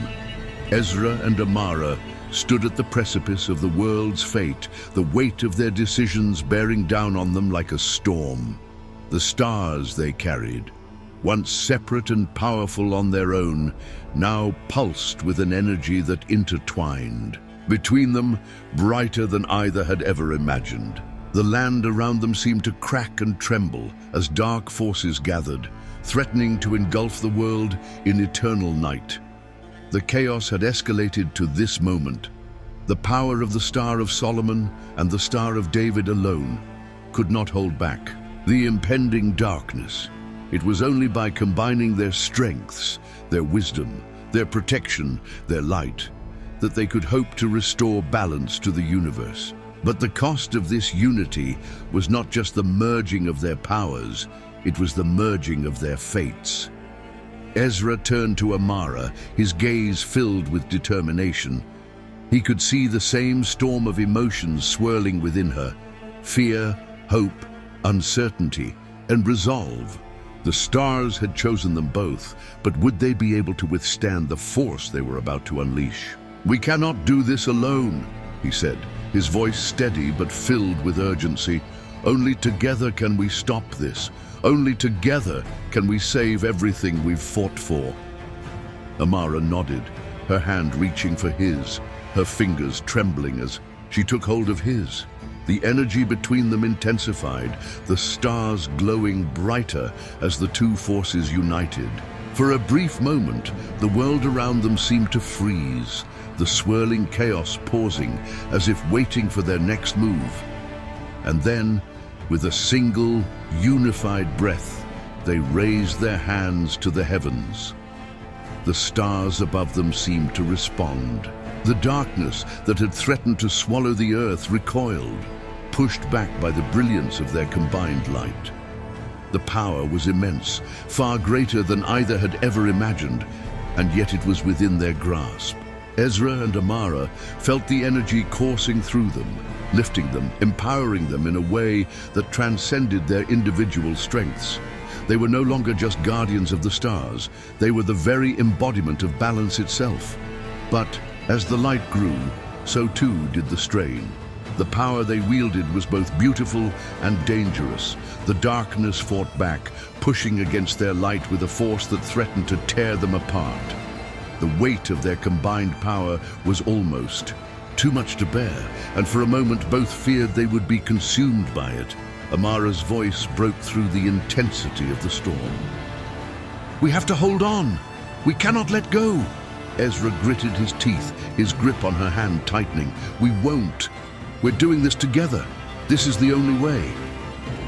Ezra and Amara stood at the precipice of the world's fate, the weight of their decisions bearing down on them like a storm. The stars they carried, once separate and powerful on their own, now pulsed with an energy that intertwined. Between them, brighter than either had ever imagined. The land around them seemed to crack and tremble as dark forces gathered, threatening to engulf the world in eternal night. The chaos had escalated to this moment. The power of the Star of Solomon and the Star of David alone could not hold back the impending darkness. It was only by combining their strengths, their wisdom, their protection, their light, that they could hope to restore balance to the universe. But the cost of this unity was not just the merging of their powers, it was the merging of their fates. Ezra turned to Amara, his gaze filled with determination. He could see the same storm of emotions swirling within her: fear, hope, uncertainty, and resolve. The stars had chosen them both, but would they be able to withstand the force they were about to unleash? "We cannot do this alone," he said, his voice steady but filled with urgency. "Only together can we stop this. Only together can we save everything we've fought for." Amara nodded, her hand reaching for his, her fingers trembling as she took hold of his. The energy between them intensified, the stars glowing brighter as the two forces united. For a brief moment, the world around them seemed to freeze, the swirling chaos pausing as if waiting for their next move. And then, with a single, unified breath, they raised their hands to the heavens. The stars above them seemed to respond. The darkness that had threatened to swallow the earth recoiled, pushed back by the brilliance of their combined light. The power was immense, far greater than either had ever imagined, and yet it was within their grasp. Ezra and Amara felt the energy coursing through them, lifting them, empowering them in a way that transcended their individual strengths. They were no longer just guardians of the stars, they were the very embodiment of balance itself. But as the light grew, so too did the strain. The power they wielded was both beautiful and dangerous. The darkness fought back, pushing against their light with a force that threatened to tear them apart. The weight of their combined power was almost too much to bear, and for a moment both feared they would be consumed by it. Amara's voice broke through the intensity of the storm. "We have to hold on! We cannot let go!" Ezra gritted his teeth, his grip on her hand tightening. "We won't! We're doing this together! This is the only way!"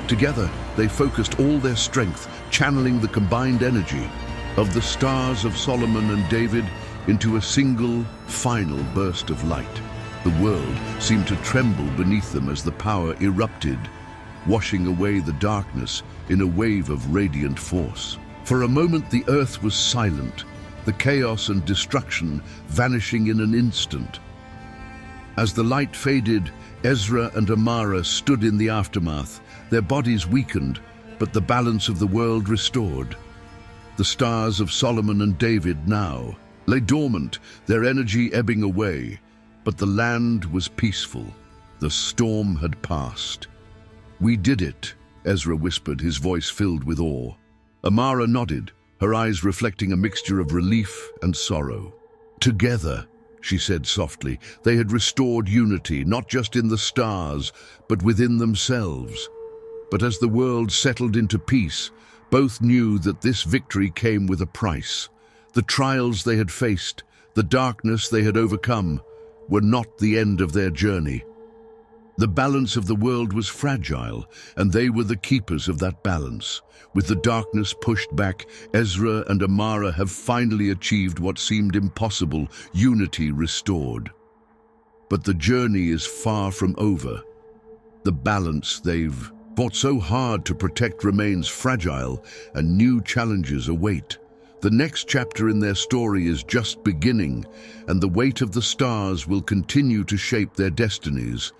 Together, they focused all their strength, channeling the combined energy of the stars of Solomon and David into a single, final burst of light. The world seemed to tremble beneath them as the power erupted, washing away the darkness in a wave of radiant force. For a moment the earth was silent, the chaos and destruction vanishing in an instant. As the light faded, Ezra and Amara stood in the aftermath, their bodies weakened, but the balance of the world restored. The stars of Solomon and David now lay dormant, their energy ebbing away, but the land was peaceful. The storm had passed. "We did it," Ezra whispered, his voice filled with awe. Amara nodded, her eyes reflecting a mixture of relief and sorrow. "Together," she said softly, they had restored unity, not just in the stars, but within themselves. But as the world settled into peace, both knew that this victory came with a price. The trials they had faced, the darkness they had overcome, were not the end of their journey. The balance of the world was fragile, and they were the keepers of that balance. With the darkness pushed back, Ezra and Amara have finally achieved what seemed impossible, unity restored. But the journey is far from over. The balance they've fought so hard to protect remains fragile, and new challenges await. The next chapter in their story is just beginning, and the weight of the stars will continue to shape their destinies.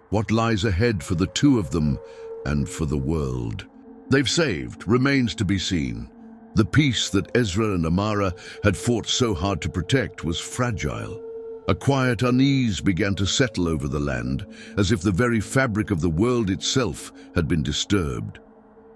What lies ahead for the two of them and for the world they've saved remains to be seen. The peace that Ezra and Amara had fought so hard to protect was fragile. A quiet unease began to settle over the land, as if the very fabric of the world itself had been disturbed.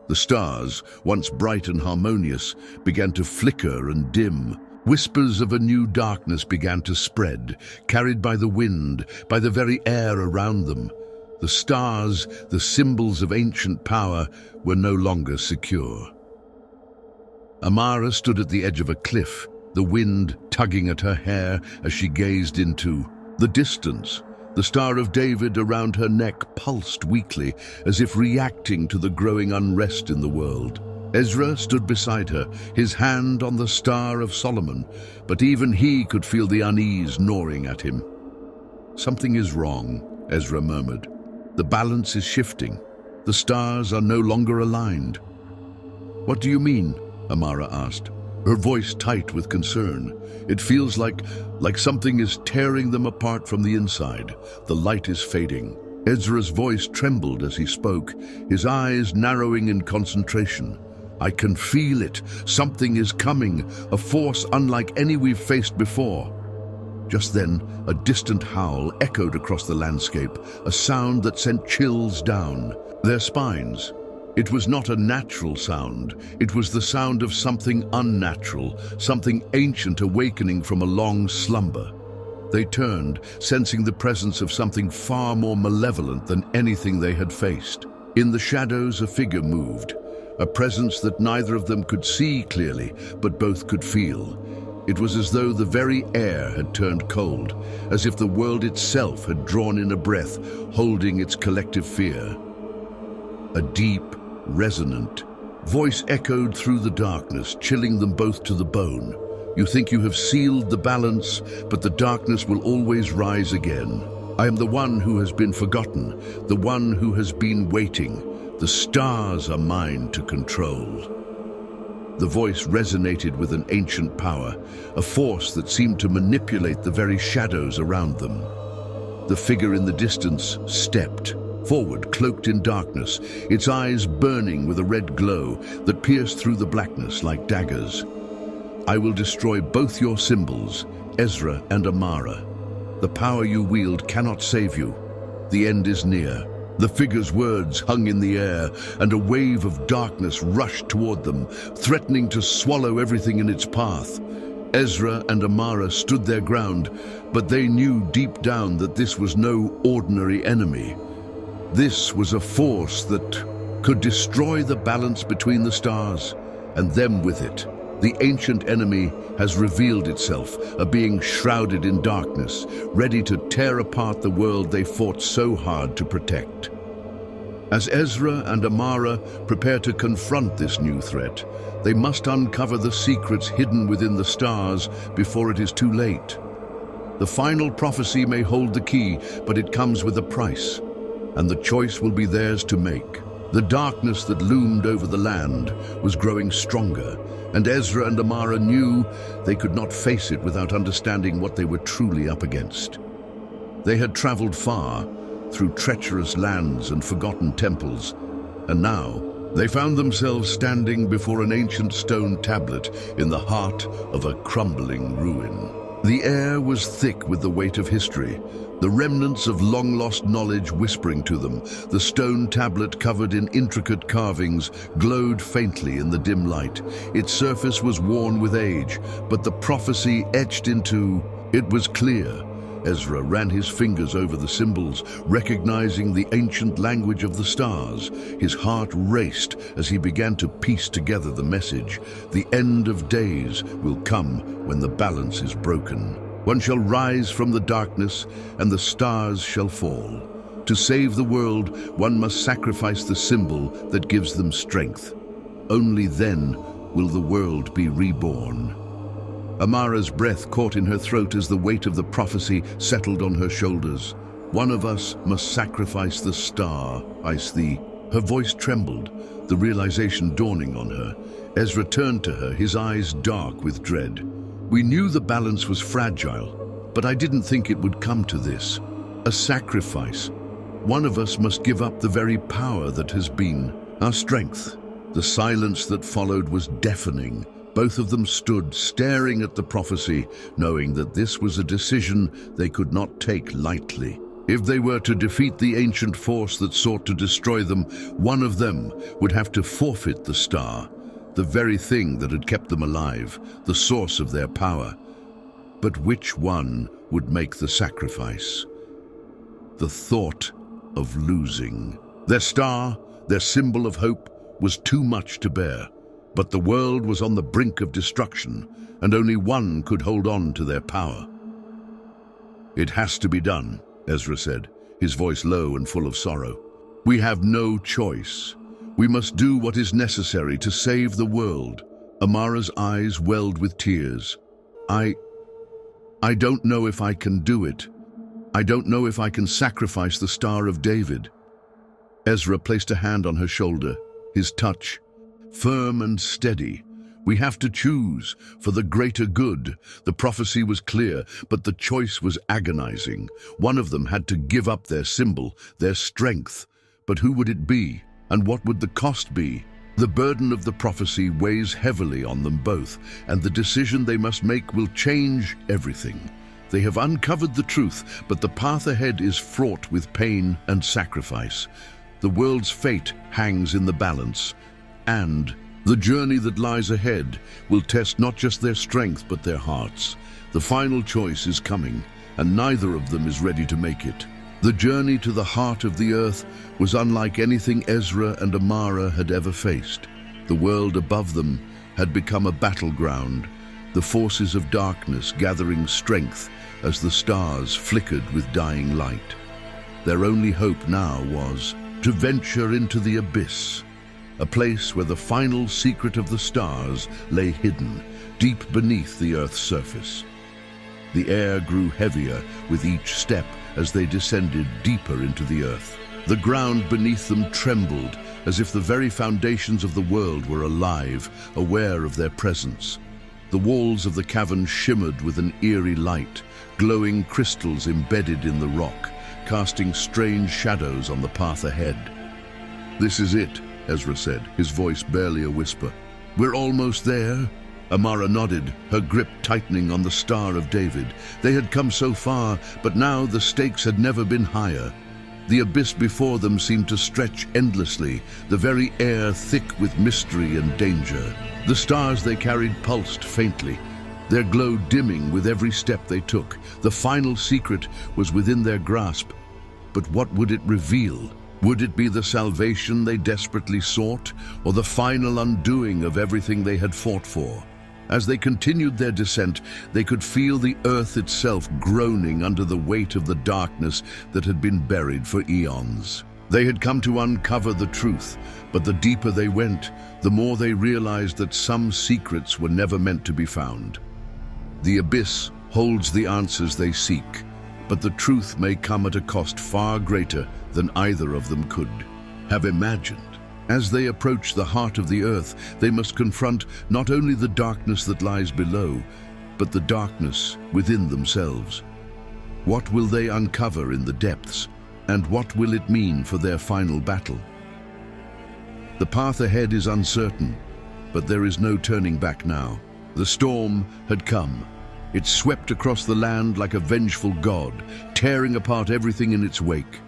The stars, once bright and harmonious, began to flicker and dim. Whispers of a new darkness began to spread, carried by the wind, by the very air around them. The stars, the symbols of ancient power, were no longer secure. Amara stood at the edge of a cliff, the wind tugging at her hair as she gazed into the distance. The Star of David around her neck pulsed weakly, as if reacting to the growing unrest in the world. Ezra stood beside her, his hand on the Star of Solomon, but even he could feel the unease gnawing at him. "Something is wrong," Ezra murmured. "The balance is shifting. The stars are no longer aligned." "What do you mean?" Amara asked, her voice tight with concern. "It feels like something is tearing them apart from the inside. The light is fading." Ezra's voice trembled as he spoke, his eyes narrowing in concentration. "I can feel it. Something is coming, a force unlike any we've faced before." Just then, a distant howl echoed across the landscape, a sound that sent chills down their spines. It was not a natural sound. It was the sound of something unnatural, something ancient awakening from a long slumber. They turned, sensing the presence of something far more malevolent than anything they had faced. In the shadows, a figure moved, a presence that neither of them could see clearly, but both could feel. It was as though the very air had turned cold, as if the world itself had drawn in a breath, holding its collective fear. A deep, resonant voice echoed through the darkness, chilling them both to the bone. "You think you have sealed the balance, but the darkness will always rise again. I am the one who has been forgotten, the one who has been waiting. The stars are mine to control." The voice resonated with an ancient power, a force that seemed to manipulate the very shadows around them. The figure in the distance stepped forward, cloaked in darkness, its eyes burning with a red glow that pierced through the blackness like daggers. "I will destroy both your symbols, Ezra and Amara. The power you wield cannot save you. The end is near." The figure's words hung in the air, and a wave of darkness rushed toward them, threatening to swallow everything in its path. Ezra and Amara stood their ground, but they knew deep down that this was no ordinary enemy. This was a force that could destroy the balance between the stars, and them with it. The ancient enemy has revealed itself, a being shrouded in darkness, ready to tear apart the world they fought so hard to protect. As Ezra and Amara prepare to confront this new threat, they must uncover the secrets hidden within the stars before it is too late. The final prophecy may hold the key, but it comes with a price, and the choice will be theirs to make. The darkness that loomed over the land was growing stronger, and Ezra and Amara knew they could not face it without understanding what they were truly up against. They had traveled far, through treacherous lands and forgotten temples, and now they found themselves standing before an ancient stone tablet in the heart of a crumbling ruin. The air was thick with the weight of history, the remnants of long-lost knowledge whispering to them. The stone tablet, covered in intricate carvings, glowed faintly in the dim light. Its surface was worn with age, but the prophecy etched into it was clear. Ezra ran his fingers over the symbols, recognizing the ancient language of the stars. His heart raced as he began to piece together the message. The end of days will come when the balance is broken. One shall rise from the darkness, and the stars shall fall. To save the world, one must sacrifice the symbol that gives them strength. Only then will the world be reborn. Amara's breath caught in her throat as the weight of the prophecy settled on her shoulders. "One of us must sacrifice the star, I see." Her voice trembled, the realization dawning on her. Ezra turned to her, his eyes dark with dread. "We knew the balance was fragile, but I didn't think it would come to this. A sacrifice. One of us must give up the very power that has been our strength." The silence that followed was deafening. Both of them stood, staring at the prophecy, knowing that this was a decision they could not take lightly. If they were to defeat the ancient force that sought to destroy them, one of them would have to forfeit the star, the very thing that had kept them alive, the source of their power. But which one would make the sacrifice? The thought of losing. Their star, their symbol of hope, was too much to bear. But the world was on the brink of destruction, and only one could hold on to their power. "It has to be done," Ezra said, his voice low and full of sorrow. "We have no choice. We must do what is necessary to save the world." Amara's eyes welled with tears. I don't know if I can do it. I don't know if I can sacrifice the Star of David." Ezra placed a hand on her shoulder, his touch firm and steady. "We have to choose for the greater good." The prophecy was clear, but the choice was agonizing. One of them had to give up their symbol, their strength. But who would it be, and what would the cost be? The burden of the prophecy weighs heavily on them both, and the decision they must make will change everything. They have uncovered the truth, but the path ahead is fraught with pain and sacrifice. The world's fate hangs in the balance, and the journey that lies ahead will test not just their strength but their hearts. The final choice is coming, and neither of them is ready to make it. The journey to the heart of the earth was unlike anything Ezra and Amara had ever faced. The world above them had become a battleground, the forces of darkness gathering strength as the stars flickered with dying light. Their only hope now was to venture into the abyss, a place where the final secret of the stars lay hidden, deep beneath the Earth's surface. The air grew heavier with each step as they descended deeper into the earth. The ground beneath them trembled as if the very foundations of the world were alive, aware of their presence. The walls of the cavern shimmered with an eerie light, glowing crystals embedded in the rock. casting strange shadows on the path ahead. "This is it," Ezra said, his voice barely a whisper. "We're almost there." Amara nodded, her grip tightening on the Star of David. They had come so far, but now the stakes had never been higher. The abyss before them seemed to stretch endlessly, the very air thick with mystery and danger. The stars they carried pulsed faintly, their glow dimming with every step they took. The final secret was within their grasp. But what would it reveal? Would it be the salvation they desperately sought, or the final undoing of everything they had fought for? As they continued their descent, they could feel the earth itself groaning under the weight of the darkness that had been buried for eons. They had come to uncover the truth, but the deeper they went, the more they realized that some secrets were never meant to be found. The abyss holds the answers they seek, but the truth may come at a cost far greater than either of them could have imagined. As they approach the heart of the earth, they must confront not only the darkness that lies below, but the darkness within themselves. What will they uncover in the depths, and what will it mean for their final battle? The path ahead is uncertain, but there is no turning back now. The storm had come. It swept across the land like a vengeful god, tearing apart everything in its wake.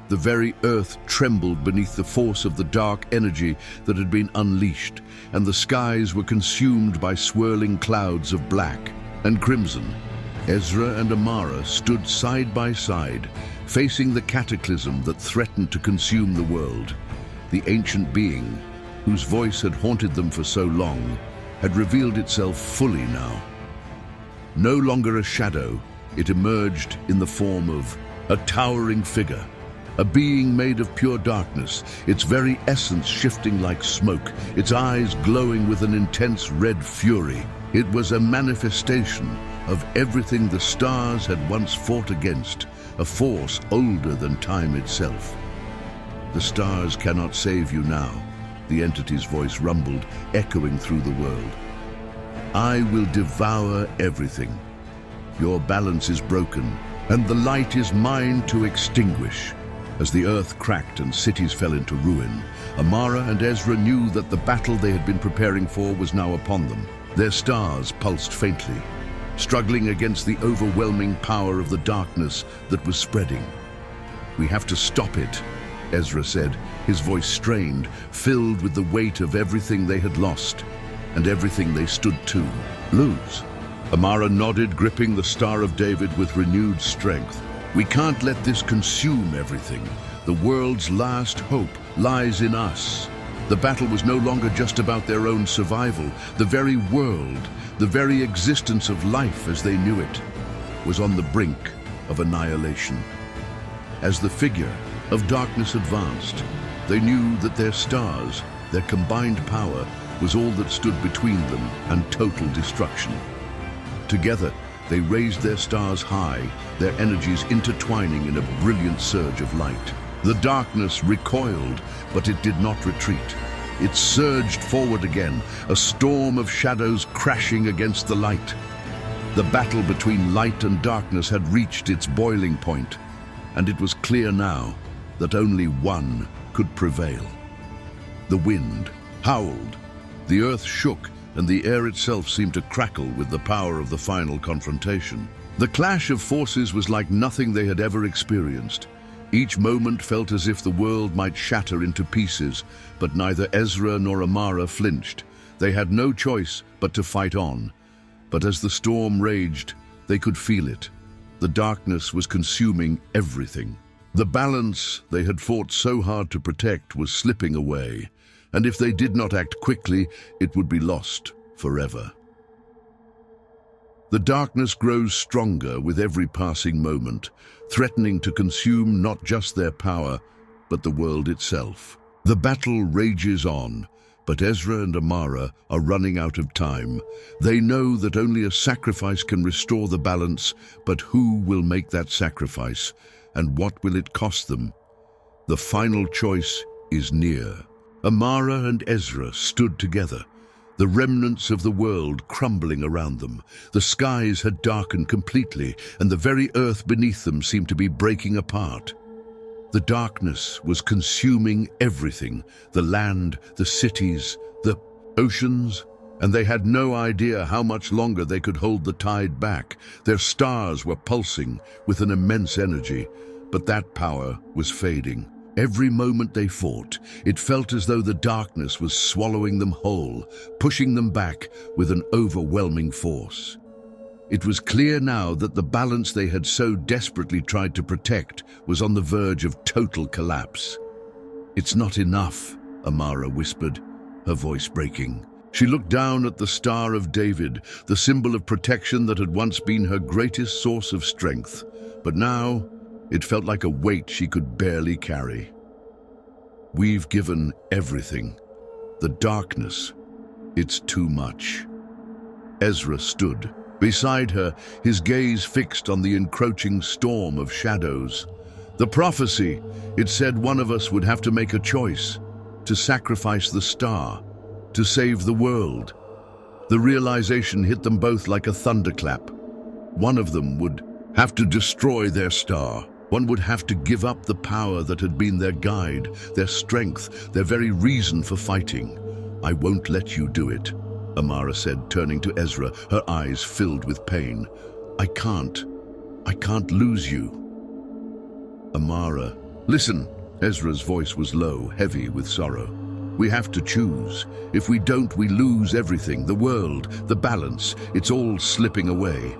The very earth trembled beneath the force of the dark energy that had been unleashed, and the skies were consumed by swirling clouds of black and crimson. Ezra and Amara stood side by side, facing the cataclysm that threatened to consume the world. The ancient being, whose voice had haunted them for so long, had revealed itself fully now. No longer a shadow, it emerged in the form of a towering figure. A being made of pure darkness, its very essence shifting like smoke, its eyes glowing with an intense red fury. It was a manifestation of everything the stars had once fought against, a force older than time itself. "The stars cannot save you now," the entity's voice rumbled, echoing through the world. "I will devour everything. Your balance is broken, and the light is mine to extinguish." As the earth cracked and cities fell into ruin, Amara and Ezra knew that the battle they had been preparing for was now upon them. Their stars pulsed faintly, struggling against the overwhelming power of the darkness that was spreading. "We have to stop it," Ezra said, his voice strained, filled with the weight of everything they had lost and everything they stood to lose. Amara nodded, gripping the Star of David with renewed strength. "We can't let this consume everything. The world's last hope lies in us." The battle was no longer just about their own survival. The very world, the very existence of life as they knew it, was on the brink of annihilation. As the figure of darkness advanced, they knew that their stars, their combined power, was all that stood between them and total destruction. Together, they raised their stars high, their energies intertwining in a brilliant surge of light. The darkness recoiled, but it did not retreat. It surged forward again, a storm of shadows crashing against the light. The battle between light and darkness had reached its boiling point, and it was clear now that only one could prevail. The wind howled, the earth shook, and the air itself seemed to crackle with the power of the final confrontation. The clash of forces was like nothing they had ever experienced. Each moment felt as if the world might shatter into pieces, but neither Ezra nor Amara flinched. They had no choice but to fight on. But as the storm raged, they could feel it. The darkness was consuming everything. The balance they had fought so hard to protect was slipping away, and if they did not act quickly, it would be lost forever. The darkness grows stronger with every passing moment, threatening to consume not just their power, but the world itself. The battle rages on, but Ezra and Amara are running out of time. They know that only a sacrifice can restore the balance, but who will make that sacrifice, and what will it cost them? The final choice is near. Amara and Ezra stood together, the remnants of the world crumbling around them. The skies had darkened completely, and the very earth beneath them seemed to be breaking apart. The darkness was consuming everything, the land, the cities, the oceans, and they had no idea how much longer they could hold the tide back. Their stars were pulsing with an immense energy, but that power was fading. Every moment they fought, it felt as though the darkness was swallowing them whole, pushing them back with an overwhelming force. It was clear now that the balance they had so desperately tried to protect was on the verge of total collapse. "It's not enough," Amara whispered, her voice breaking. She looked down at the Star of David, the symbol of protection that had once been her greatest source of strength, but now it felt like a weight she could barely carry. "We've given everything. The darkness, it's too much." Ezra stood beside her, his gaze fixed on the encroaching storm of shadows. The prophecy, it said one of us would have to make a choice, to sacrifice the star, to save the world. The realization hit them both like a thunderclap. One of them would have to destroy their star. One would have to give up the power that had been their guide, their strength, their very reason for fighting. "I won't let you do it," Amara said, turning to Ezra, her eyes filled with pain. I can't lose you." "Amara, listen," Ezra's voice was low, heavy with sorrow. "We have to choose. If we don't, we lose everything, the world, the balance. It's all slipping away."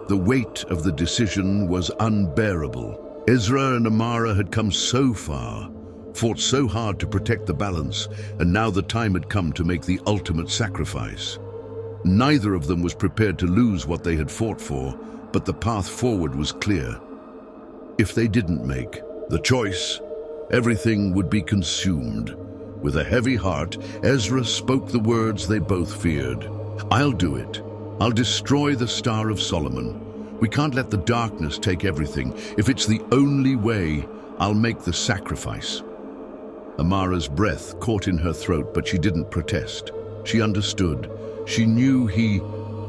The weight of the decision was unbearable. Ezra and Amara had come so far, fought so hard to protect the balance, and now the time had come to make the ultimate sacrifice. Neither of them was prepared to lose what they had fought for, but the path forward was clear. If they didn't make the choice, everything would be consumed. With a heavy heart, Ezra spoke the words they both feared. "I'll do it. I'll destroy the Star of Solomon. We can't let the darkness take everything. If it's the only way, I'll make the sacrifice." Amara's breath caught in her throat, but she didn't protest. She understood. She knew he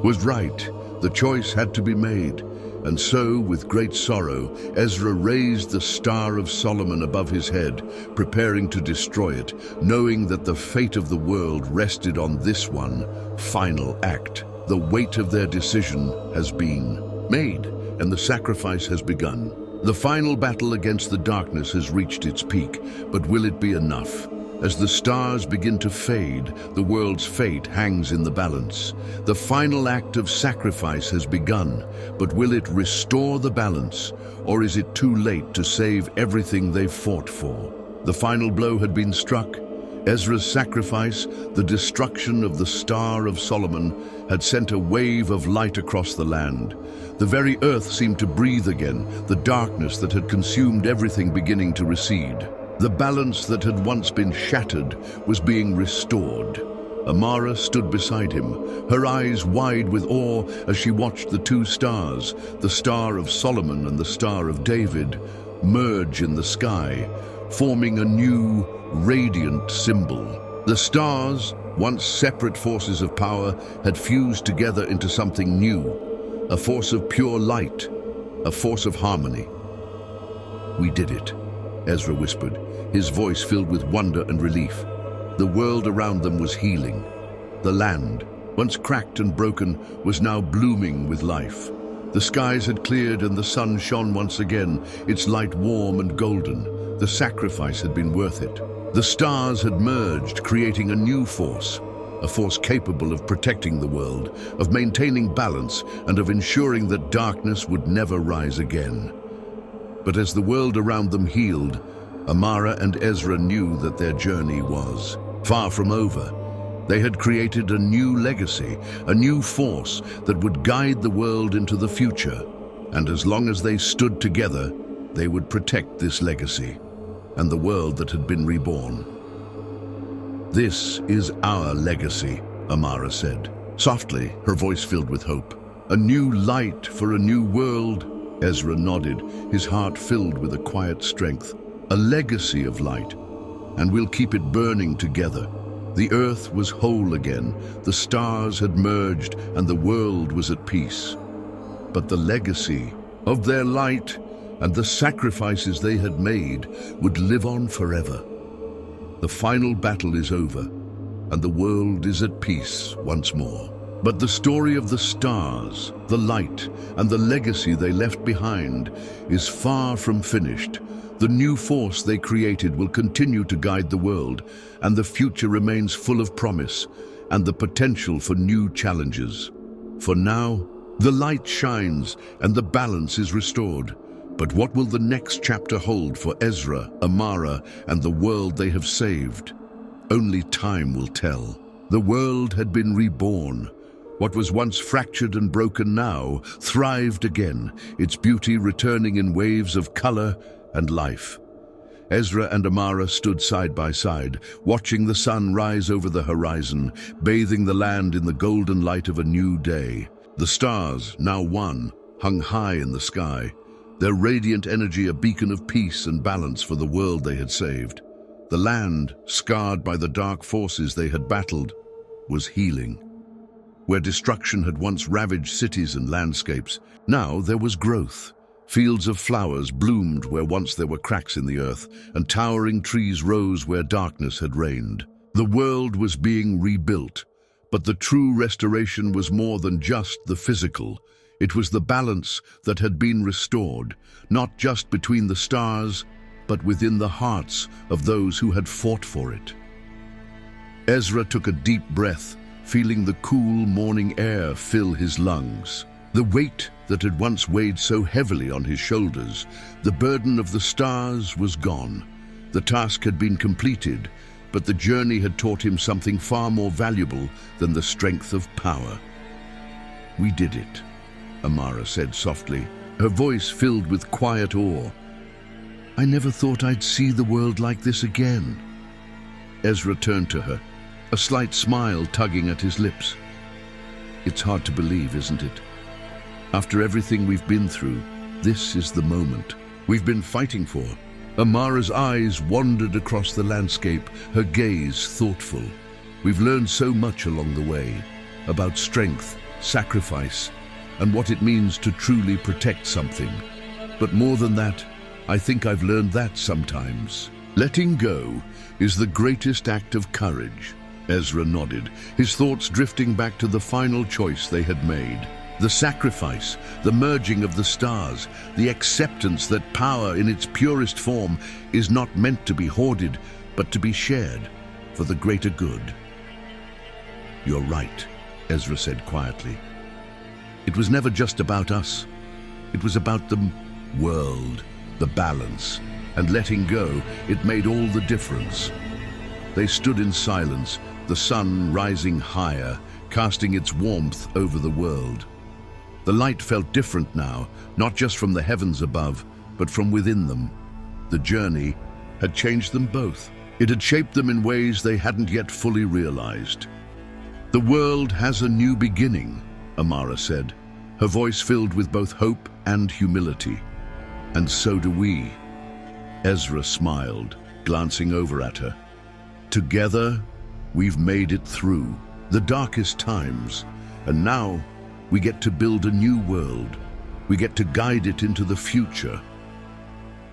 was right. The choice had to be made. And so, with great sorrow, Ezra raised the Star of Solomon above his head, preparing to destroy it, knowing that the fate of the world rested on this one final act. The weight of their decision has been made, and the sacrifice has begun. The final battle against the darkness has reached its peak, but will it be enough? As the stars begin to fade, the world's fate hangs in the balance. The final act of sacrifice has begun, but will it restore the balance, or is it too late to save everything they've fought for? The final blow had been struck. Ezra's sacrifice, the destruction of the Star of Solomon, had sent a wave of light across the land. The very earth seemed to breathe again, the darkness that had consumed everything beginning to recede. The balance that had once been shattered was being restored. Amara stood beside him, her eyes wide with awe as she watched the two stars, the Star of Solomon and the Star of David, merge in the sky, forming a new, radiant symbol. The stars, once separate forces of power, had fused together into something new, a force of pure light, a force of harmony. "We did it," Ezra whispered, his voice filled with wonder and relief. The world around them was healing. The land, once cracked and broken, was now blooming with life. The skies had cleared and the sun shone once again, its light warm and golden. The sacrifice had been worth it. The stars had merged, creating a new force, a force capable of protecting the world, of maintaining balance, and of ensuring that darkness would never rise again. But as the world around them healed, Amara and Ezra knew that their journey was far from over. They had created a new legacy, a new force that would guide the world into the future. And as long as they stood together, they would protect this legacy and the world that had been reborn. "This is our legacy," Amara said, softly, her voice filled with hope. "A new light for a new world." Ezra nodded, his heart filled with a quiet strength. "A legacy of light, and we'll keep it burning together." The earth was whole again, the stars had merged, and the world was at peace. But the legacy of their light and the sacrifices they had made would live on forever. The final battle is over, and the world is at peace once more. But the story of the stars, the light, and the legacy they left behind is far from finished. The new force they created will continue to guide the world, and the future remains full of promise and the potential for new challenges. For now, the light shines and the balance is restored. But what will the next chapter hold for Ezra, Amara, and the world they have saved? Only time will tell. The world had been reborn. What was once fractured and broken now thrived again, its beauty returning in waves of color and life. Ezra and Amara stood side by side, watching the sun rise over the horizon, bathing the land in the golden light of a new day. The stars, now one, hung high in the sky, their radiant energy a beacon of peace and balance for the world they had saved. The land, scarred by the dark forces they had battled, was healing. Where destruction had once ravaged cities and landscapes, now there was growth. Fields of flowers bloomed where once there were cracks in the earth, and towering trees rose where darkness had reigned. The world was being rebuilt, but the true restoration was more than just the physical. It was the balance that had been restored, not just between the stars, but within the hearts of those who had fought for it. Ezra took a deep breath, feeling the cool morning air fill his lungs. The weight that had once weighed so heavily on his shoulders, the burden of the stars, was gone. The task had been completed, but the journey had taught him something far more valuable than the strength of power. "We did it," Amara said softly, her voice filled with quiet awe. "I never thought I'd see the world like this again." Ezra turned to her, a slight smile tugging at his lips. "It's hard to believe, isn't it? After everything we've been through, this is the moment we've been fighting for." Amara's eyes wandered across the landscape, her gaze thoughtful. "We've learned so much along the way, about strength, sacrifice, and what it means to truly protect something. But more than that, I think I've learned that sometimes letting go is the greatest act of courage." Ezra nodded, his thoughts drifting back to the final choice they had made. The sacrifice, the merging of the stars, the acceptance that power in its purest form is not meant to be hoarded, but to be shared for the greater good. "You're right," Ezra said quietly. "It was never just about us. It was about the world, the balance, and letting go. It made all the difference." They stood in silence, the sun rising higher, casting its warmth over the world. The light felt different now, not just from the heavens above, but from within them. The journey had changed them both. It had shaped them in ways they hadn't yet fully realized. "The world has a new beginning," Amara said, her voice filled with both hope and humility. "And so do we." Ezra smiled, glancing over at her. "Together, we've made it through the darkest times, and now we get to build a new world. We get to guide it into the future."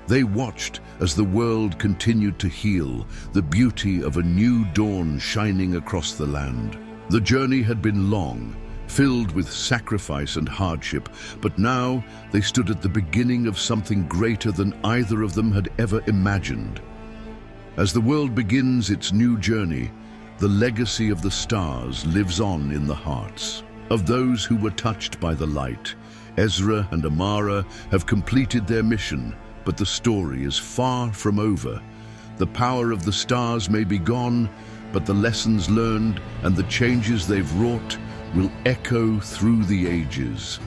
They watched as the world continued to heal, the beauty of a new dawn shining across the land. The journey had been long, filled with sacrifice and hardship, but now they stood at the beginning of something greater than either of them had ever imagined. As the world begins its new journey, the legacy of the stars lives on in the hearts of those who were touched by the light. Ezra and Amara have completed their mission, but the story is far from over. The power of the stars may be gone, but the lessons learned and the changes they've wrought will echo through the ages.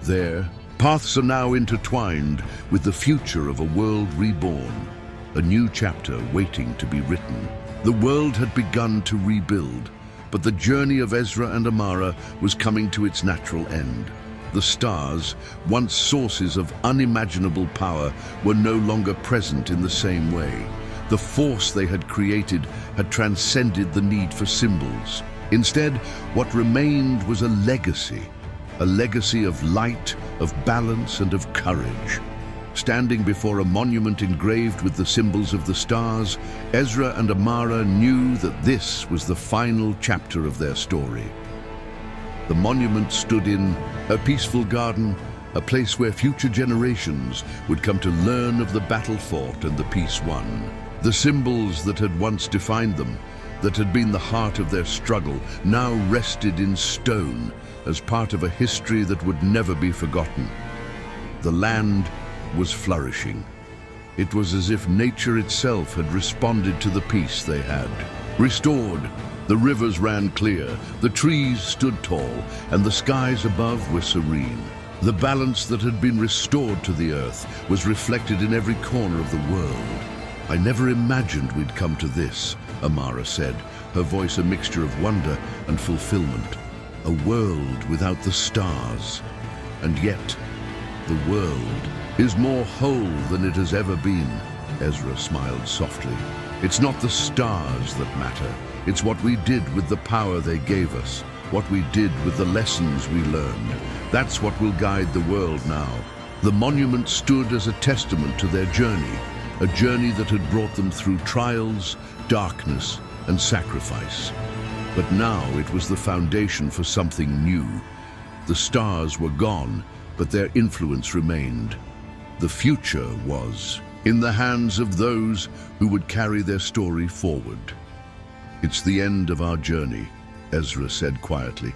Their paths are now intertwined with the future of a world reborn, a new chapter waiting to be written. The world had begun to rebuild, but the journey of Ezra and Amara was coming to its natural end. The stars, once sources of unimaginable power, were no longer present in the same way. The force they had created had transcended the need for symbols. Instead, what remained was a legacy of light, of balance, and of courage. Standing before a monument engraved with the symbols of the stars, Ezra and Amara knew that this was the final chapter of their story. The monument stood in a peaceful garden, a place where future generations would come to learn of the battle fought and the peace won. The symbols that had once defined them, that had been the heart of their struggle, now rested in stone as part of a history that would never be forgotten. The land was flourishing. It was as if nature itself had responded to the peace they had. Restored, the rivers ran clear, the trees stood tall, and the skies above were serene. The balance that had been restored to the earth was reflected in every corner of the world. "I never imagined we'd come to this," Amara said, her voice a mixture of wonder and fulfillment. "A world without the stars. And yet, the world is more whole than it has ever been." Ezra smiled softly. "It's not the stars that matter. It's what we did with the power they gave us, what we did with the lessons we learned. That's what will guide the world now." The monument stood as a testament to their journey, a journey that had brought them through trials, darkness, and sacrifice. But now it was the foundation for something new. The stars were gone, but their influence remained. The future was in the hands of those who would carry their story forward. "It's the end of our journey," Ezra said quietly,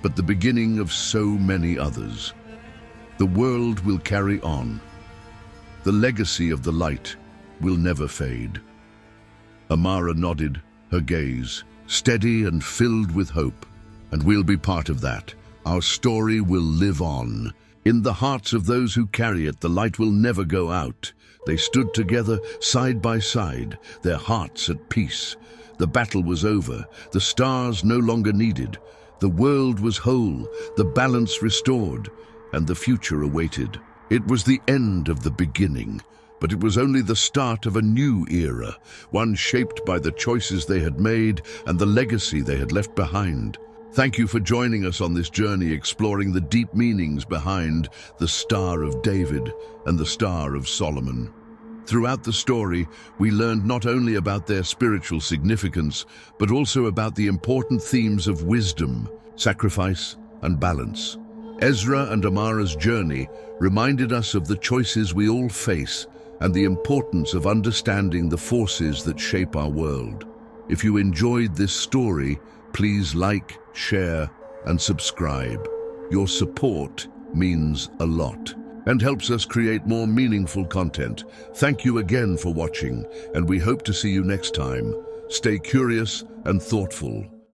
"but the beginning of so many others. The world will carry on. The legacy of the light will never fade." Amara nodded, her gaze steady and filled with hope. "And we'll be part of that. Our story will live on. In the hearts of those who carry it, the light will never go out." They stood together, side by side, their hearts at peace. The battle was over, the stars no longer needed. The world was whole, the balance restored, and the future awaited. It was the end of the beginning, but it was only the start of a new era, one shaped by the choices they had made and the legacy they had left behind. Thank you for joining us on this journey exploring the deep meanings behind the Star of David and the Star of Solomon. Throughout the story, we learned not only about their spiritual significance, but also about the important themes of wisdom, sacrifice, and balance. Ezra and Amara's journey reminded us of the choices we all face and the importance of understanding the forces that shape our world. If you enjoyed this story, please like, share, and subscribe. Your support means a lot and helps us create more meaningful content. Thank you again for watching, and we hope to see you next time. Stay curious and thoughtful.